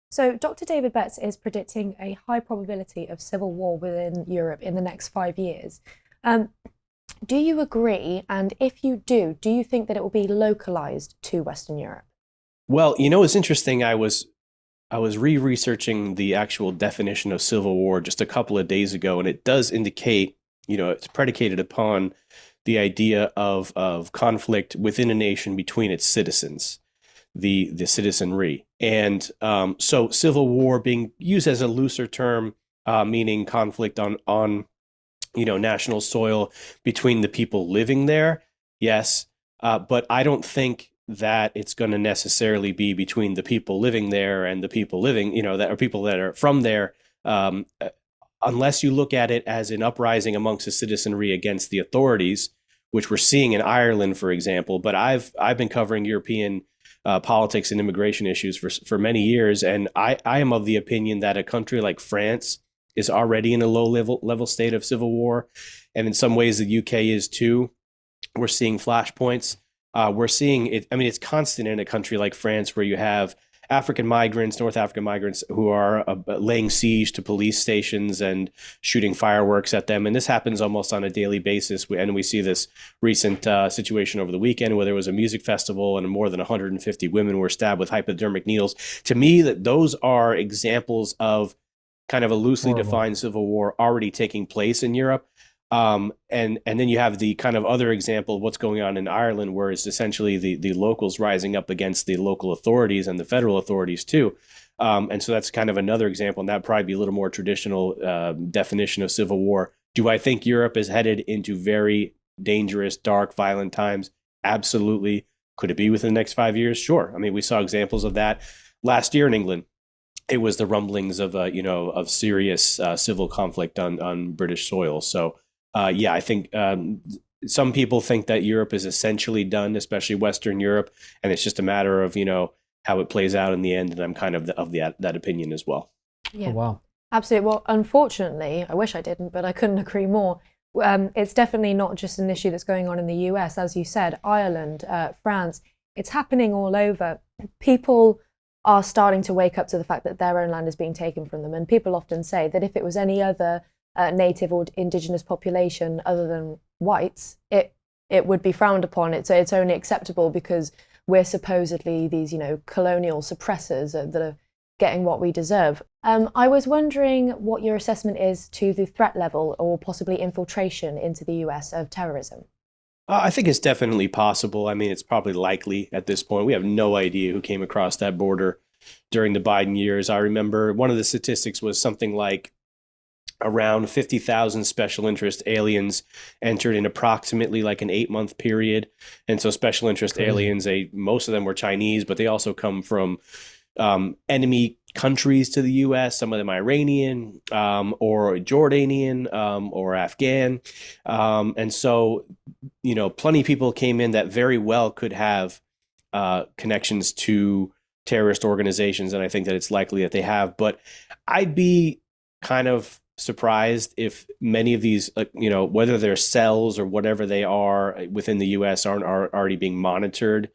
So Dr. David Betts is predicting a high probability of civil war within Europe in the next 5 years. Do you agree? And if you do you think that it will be localized to Western Europe? Well, it's interesting. I was re-researching the actual definition of civil war just a couple of days ago, and it does indicate, it's predicated upon the idea of conflict within a nation between its citizens, the citizenry. And so civil war being used as a looser term, meaning conflict on national soil between the people living there. Yes. But I don't think that it's going to necessarily be between the people living there and the people living, that are people that are from there, unless you look at it as an uprising amongst the citizenry against the authorities, which we're seeing in Ireland, for example. But I've been covering European politics and immigration issues for many years, and I am of the opinion that a country like France is already in a low level state of civil war, and in some ways the UK is too. We're seeing flashpoints. We're seeing it. I mean, it's constant in a country like France, where you have African migrants, North African migrants, who are laying siege to police stations and shooting fireworks at them. And this happens almost on a daily basis. And we see this recent situation over the weekend where there was a music festival and more than 150 women were stabbed with hypodermic needles. To me, those are examples of kind of a loosely defined civil war already taking place in Europe. And then you have the kind of other example of what's going on in Ireland, where it's essentially the locals rising up against the local authorities and the federal authorities too. And so that's kind of another example, and that'd probably be a little more traditional definition of civil war. Do I think Europe is headed into very dangerous, dark, violent times? Absolutely. Could it be within the next 5 years? Sure. I mean, we saw examples of that last year in England. It was the rumblings of serious civil conflict on British soil. So, I think some people think that Europe is essentially done, especially Western Europe, and it's just a matter of, how it plays out in the end. And I'm kind of that opinion as well. Yeah. Oh, wow. Absolutely. Well, unfortunately, I wish I didn't, but I couldn't agree more. It's definitely not just an issue that's going on in the US, as you said, Ireland, France. It's happening all over. People are starting to wake up to the fact that their own land is being taken from them. And people often say that if it was any other native or indigenous population other than whites, it would be frowned upon. It's only acceptable because we're supposedly these, colonial suppressors that are getting what we deserve. I was wondering what your assessment is to the threat level or possibly infiltration into the US of terrorism. I think it's definitely possible. I mean, it's probably likely at this point. We have no idea who came across that border during the Biden years. I remember one of the statistics was something like around 50,000 special interest aliens entered in approximately like an 8-month period. And so special interest aliens, most of them were Chinese, but they also come from enemy countries to the U.S., some of them Iranian or Jordanian or Afghan. And so, plenty of people came in that very well could have connections to terrorist organizations. And I think that it's likely that they have. But I'd be kind of surprised if many of these, whether they're cells or whatever they are within the U.S. are already being monitored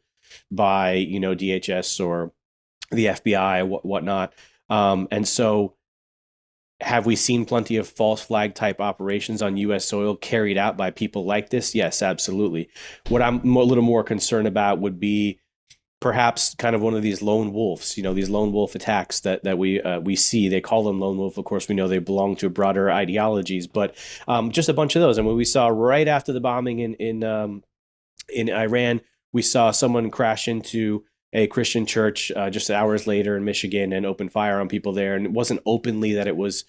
by, DHS or the FBI, whatnot. And so have we seen plenty of false flag type operations on U.S. soil carried out by people like this? Yes, absolutely. What I'm a little more concerned about would be perhaps kind of one of these lone wolves, these lone wolf attacks that we see. They call them lone wolf. Of course, we know they belong to broader ideologies, but just a bunch of those. And what we saw right after the bombing in Iran, we saw someone crash into a Christian church just hours later in Michigan and open fire on people there. And it wasn't openly that it was,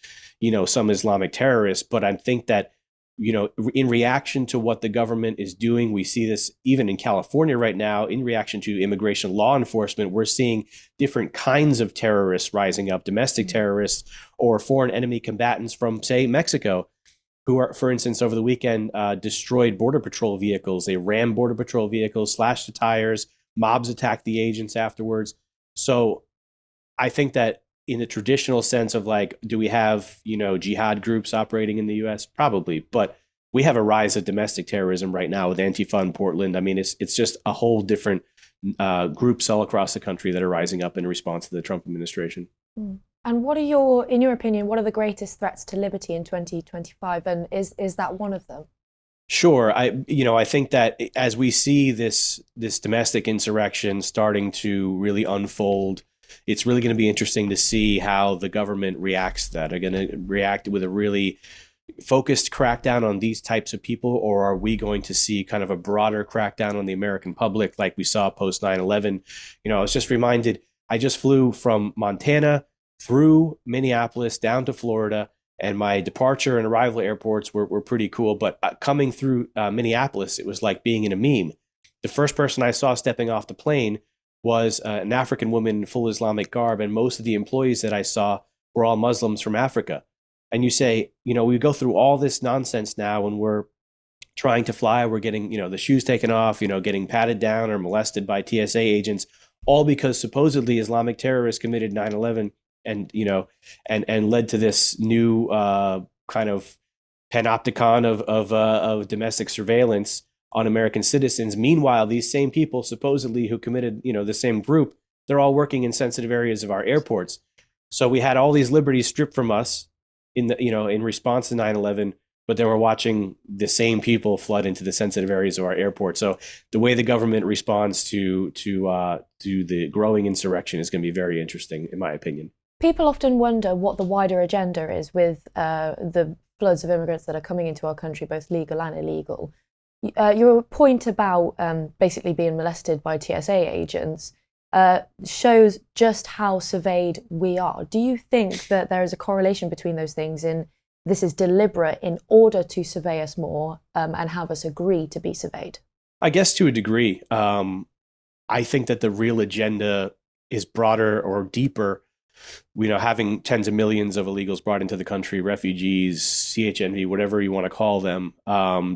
some Islamic terrorist, but I think that, in reaction to what the government is doing, we see this even in California right now, in reaction to immigration law enforcement, we're seeing different kinds of terrorists rising up, domestic terrorists or foreign enemy combatants from, say, Mexico, who are, for instance, over the weekend, destroyed Border Patrol vehicles. They rammed Border Patrol vehicles, slashed the tires, mobs attacked the agents afterwards. So I think that in the traditional sense of like, do we have, jihad groups operating in the US? Probably. But we have a rise of domestic terrorism right now with Antifa in Portland. I mean, it's just a whole different groups all across the country that are rising up in response to the Trump administration. And what are in your opinion, what are the greatest threats to liberty in 2025? And is that one of them? Sure. I think that as we see this domestic insurrection starting to really unfold, it's really going to be interesting to see how the government reacts to that. Are going to react with a really focused crackdown on these types of people, or are we going to see kind of a broader crackdown on the American public like we saw post 9/11? I was just reminded, I just flew from Montana through Minneapolis down to Florida, and my departure and arrival airports were pretty cool. But coming through Minneapolis, it was like being in a meme. The first person I saw stepping off the plane was an African woman in full Islamic garb, and most of the employees that I saw were all Muslims from Africa. And you say, we go through all this nonsense now when we're trying to fly, we're getting, the shoes taken off, getting patted down or molested by TSA agents, all because supposedly Islamic terrorists committed 9/11 and, and led to this new kind of panopticon of domestic surveillance on American citizens. Meanwhile, these same people supposedly who committed, the same group, they're all working in sensitive areas of our airports. So we had all these liberties stripped from us in response to 9/11, but then we're watching the same people flood into the sensitive areas of our airport. So the way the government responds to the growing insurrection is going to be very interesting, in my opinion. People often wonder what the wider agenda is with the floods of immigrants that are coming into our country, both legal and illegal. Your point about basically being molested by TSA agents shows just how surveyed we are. Do you think that there is a correlation between those things in this is deliberate in order to survey us more and have us agree to be surveyed? I guess to a degree. I think that the real agenda is broader or deeper having tens of millions of illegals brought into the country, refugees, CHNV, whatever you want to call them,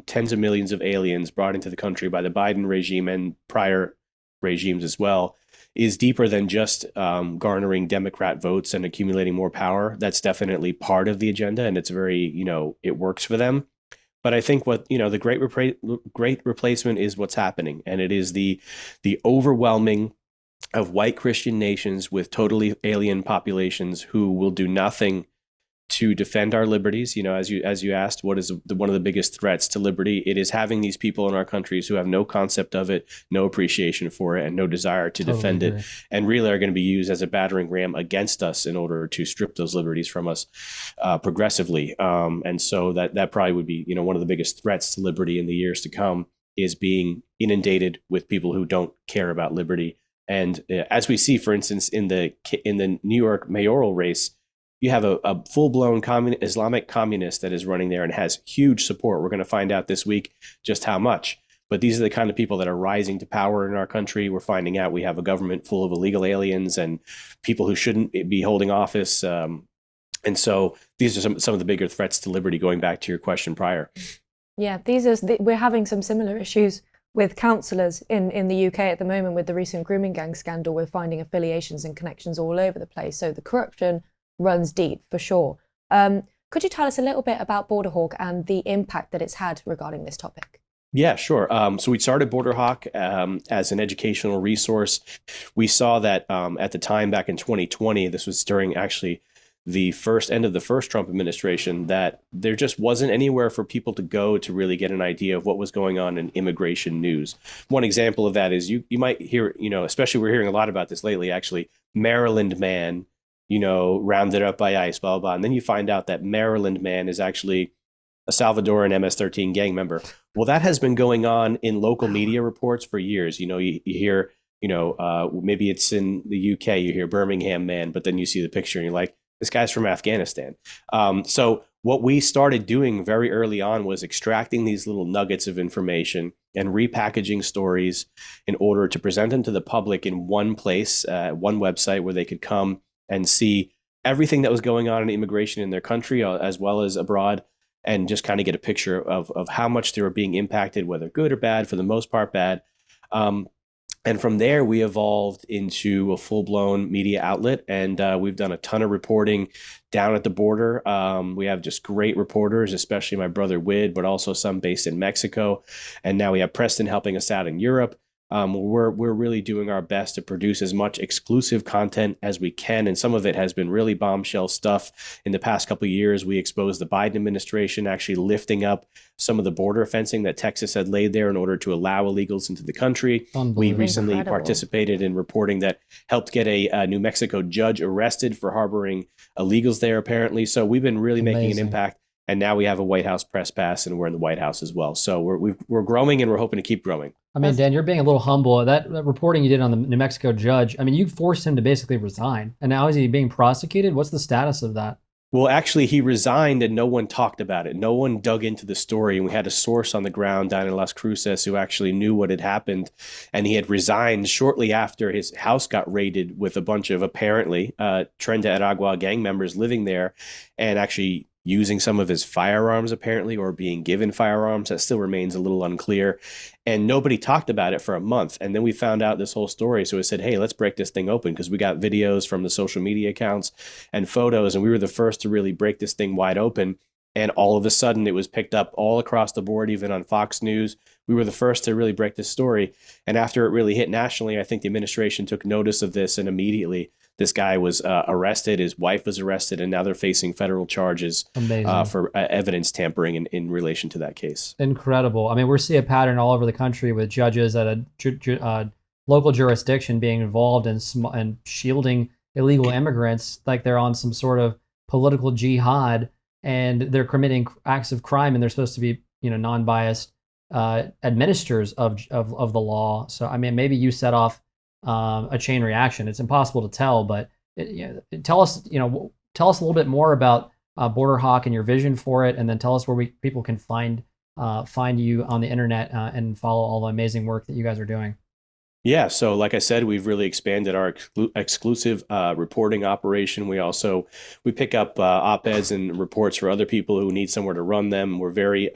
tens of millions of aliens brought into the country by the Biden regime and prior regimes as well, is deeper than just garnering Democrat votes and accumulating more power. That's definitely part of the agenda, and it's very, it works for them. But I think what, the great replacement is what's happening, and it is the overwhelming of white Christian nations with totally alien populations who will do nothing to defend our liberties. As you asked, what is one of the biggest threats to liberty? It is having these people in our countries who have no concept of it, no appreciation for it, and no desire to defend it, and really are going to be used as a battering ram against us in order to strip those liberties from us progressively. And so that probably would be, one of the biggest threats to liberty in the years to come, is being inundated with people who don't care about liberty. And as we see, for instance, in the New York mayoral race, you have a full-blown Islamic communist that is running there and has huge support. We're going to find out this week just how much. But these are the kind of people that are rising to power in our country. We're finding out we have a government full of illegal aliens and people who shouldn't be holding office. And so these are some of the bigger threats to liberty, going back to your question prior. Yeah, we're having some similar issues with councillors in the UK at the moment with the recent grooming gang scandal. We're finding affiliations and connections all over the place. So the corruption runs deep, for sure. Could you tell us a little bit about BorderHawk and the impact that it's had regarding this topic? Yeah, sure. So we started BorderHawk as an educational resource. We saw that at the time back in 2020, this was during actually the end of the first Trump administration, that there just wasn't anywhere for people to go to really get an idea of what was going on in immigration news. One example of that is you might hear, especially we're hearing a lot about this lately, actually, Maryland man, rounded up by ICE, blah, blah, blah. And then you find out that Maryland man is actually a Salvadoran MS-13 gang member. Well, that has been going on in local media reports for years. You hear, maybe it's in the UK, you hear Birmingham man, but then you see the picture and you're like, this guy's from Afghanistan. So what we started doing very early on was extracting these little nuggets of information and repackaging stories in order to present them to the public in one place, one website where they could come and see everything that was going on in immigration in their country as well as abroad, and just kind of get a picture of how much they were being impacted, whether good or bad, for the most part bad. And from there, we evolved into a full-blown media outlet, and we've done a ton of reporting down at the border. We have just great reporters, especially my brother Wid, but also some based in Mexico. And now we have Preston helping us out in Europe. We're really doing our best to produce as much exclusive content as we can, and some of it has been really bombshell stuff. In the past couple of years, we exposed the Biden administration actually lifting up some of the border fencing that Texas had laid there in order to allow illegals into the country. We recently participated in reporting that helped get a New Mexico judge arrested for harboring illegals there, apparently. So we've been really making an impact. And now we have a White House press pass, and we're in the White House as well. So we're growing, and we're hoping to keep growing. I mean, Dan, you're being a little humble. That reporting you did on the New Mexico judge, I mean, you forced him to basically resign. And now is he being prosecuted? What's the status of that? Well, actually, he resigned, and no one talked about it. No one dug into the story. And we had a source on the ground down in Las Cruces who actually knew what had happened. And he had resigned shortly after his house got raided with a bunch of apparently Tren de Aragua gang members living there, and actually using some of his firearms, apparently, or being given firearms. That still remains a little unclear. And nobody talked about it for a month. And then we found out this whole story. So we said, hey, let's break this thing open, because we got videos from the social media accounts and photos. And we were the first to really break this thing wide open. And all of a sudden, it was picked up all across the board, even on Fox News. We were the first to really break this story. And after it really hit nationally, I think the administration took notice of this, and immediately this guy was arrested, his wife was arrested, and now they're facing federal charges for evidence tampering in relation to that case. Incredible. I mean, we're seeing a pattern all over the country with judges at a local jurisdiction being involved in shielding illegal immigrants like they're on some sort of political jihad, and they're committing acts of crime, and they're supposed to be, non-biased administrators of the law. So, I mean, maybe you set off a chain reaction. It's impossible to tell, but tell us a little bit more about BorderHawk and your vision for it, and then tell us where people can find you on the internet and follow all the amazing work that you guys are doing. Yeah, so like I said, we've really expanded our exclusive reporting operation. We pick up op-eds and reports for other people who need somewhere to run them. We're very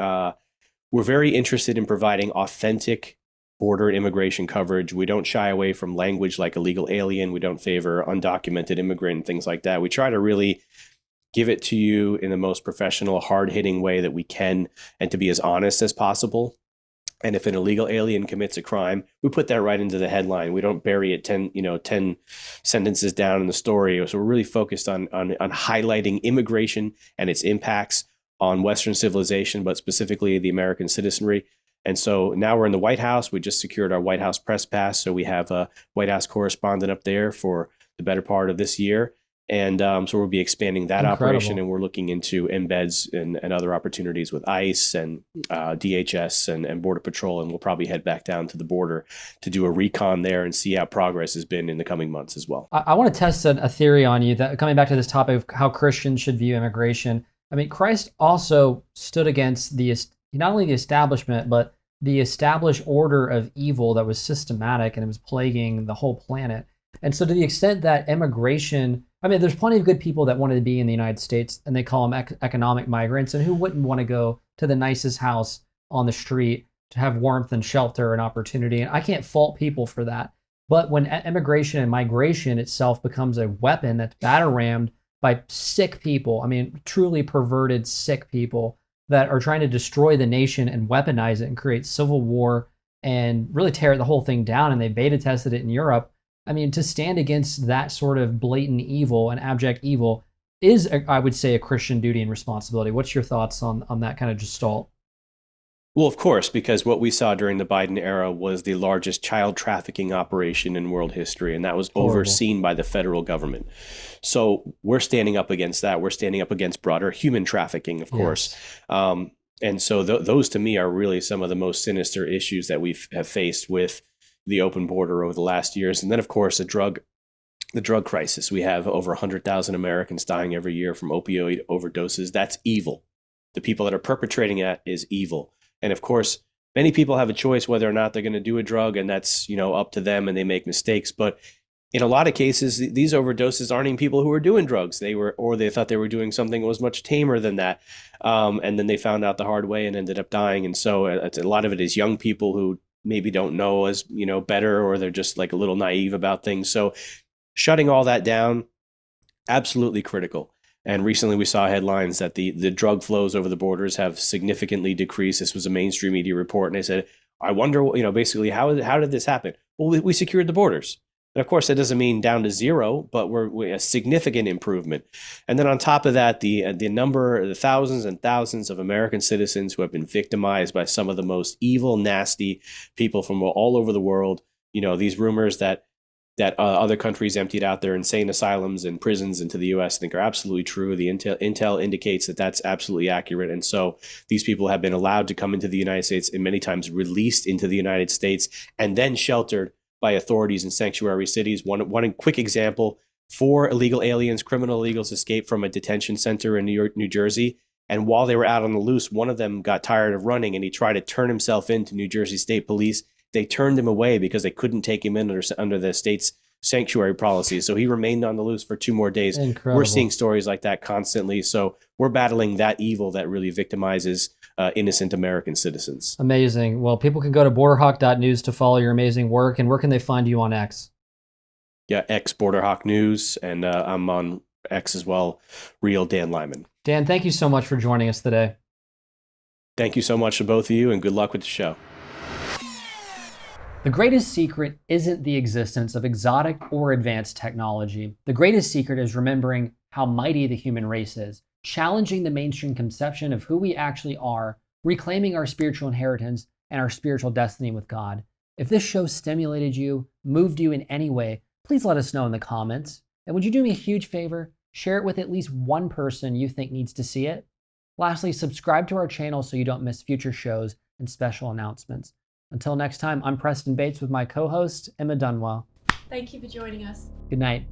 interested in providing authentic border and immigration coverage. We don't shy away from language like illegal alien. We don't favor undocumented immigrant and things like that. We try to really give it to you in the most professional, hard-hitting way that we can, and to be as honest as possible. And if an illegal alien commits a crime, we put that right into the headline. We don't bury it 10 sentences down in the story. So we're really focused on highlighting immigration and its impacts on Western civilization, but specifically the American citizenry. And so now we're in the White House. We just secured our White House press pass. So we have a White House correspondent up there for the better part of this year. And so we'll be expanding that operation, and we're looking into embeds and other opportunities with ICE and DHS and Border Patrol. And we'll probably head back down to the border to do a recon there and see how progress has been in the coming months as well. I want to test a theory on you, that coming back to this topic of how Christians should view immigration. I mean, Christ also stood against not only the establishment, but the established order of evil that was systematic and it was plaguing the whole planet. And so to the extent that immigration, I mean, there's plenty of good people that wanted to be in the United States, and they call them economic migrants, and who wouldn't want to go to the nicest house on the street to have warmth and shelter and opportunity? And I can't fault people for that. But when immigration and migration itself becomes a weapon that's batter-rammed by sick people, I mean, truly perverted, sick people that are trying to destroy the nation and weaponize it and create civil war and really tear the whole thing down, and they beta tested it in Europe. I mean, to stand against that sort of blatant evil and abject evil is, I would say, a Christian duty and responsibility. What's your thoughts on that kind of gestalt? Well, of course, because what we saw during the Biden era was the largest child trafficking operation in world history, and that was overseen by the federal government. So we're standing up against that. We're standing up against broader human trafficking, of course. And so those, to me, are really some of the most sinister issues that we have faced with the open border over the last years. And then, of course, the drug crisis. We have over 100,000 Americans dying every year from opioid overdoses. That's evil. The people that are perpetrating that is evil. And of course, many people have a choice whether or not they're going to do a drug, and that's, up to them, and they make mistakes. But in a lot of cases, these overdoses aren't even people who are doing drugs. They thought they were doing something that was much tamer than that. And then they found out the hard way and ended up dying. And so a lot of it is young people who maybe don't know as better, or they're just like a little naive about things. So shutting all that down, absolutely critical. And recently we saw headlines that the drug flows over the borders have significantly decreased. This was a mainstream media report, and they said, I wonder, basically how did this happen? Well, we secured the borders. And of course, that doesn't mean down to zero, but we're a significant improvement. And then on top of that, the thousands and thousands of American citizens who have been victimized by some of the most evil, nasty people from all over the world. These rumors that other countries emptied out their insane asylums and prisons into the U.S. I think are absolutely true. The intel indicates that that's absolutely accurate. And so these people have been allowed to come into the United States, and many times released into the United States, and then sheltered by authorities in sanctuary cities. One quick example: 4 illegal aliens, criminal illegals, escaped from a detention center in New Jersey. And while they were out on the loose, one of them got tired of running, and he tried to turn himself into New Jersey State Police. They turned him away because they couldn't take him in under the state's sanctuary policy. So he remained on the loose for 2 more days. Incredible. We're seeing stories like that constantly. So we're battling that evil that really victimizes innocent American citizens. Amazing. Well, people can go to BorderHawk.News to follow your amazing work. And where can they find you on X? Yeah, X BorderHawk.News. And I'm on X as well, Real Dan Lyman. Dan, thank you so much for joining us today. Thank you so much to both of you, and good luck with the show. The greatest secret isn't the existence of exotic or advanced technology. The greatest secret is remembering how mighty the human race is, challenging the mainstream conception of who we actually are, reclaiming our spiritual inheritance and our spiritual destiny with God. If this show stimulated you, moved you in any way, please let us know in the comments. And would you do me a huge favor? Share it with at least one person you think needs to see it. Lastly, subscribe to our channel so you don't miss future shows and special announcements. Until next time, I'm Preston Bates with my co-host, Emma Dunwell. Thank you for joining us. Good night.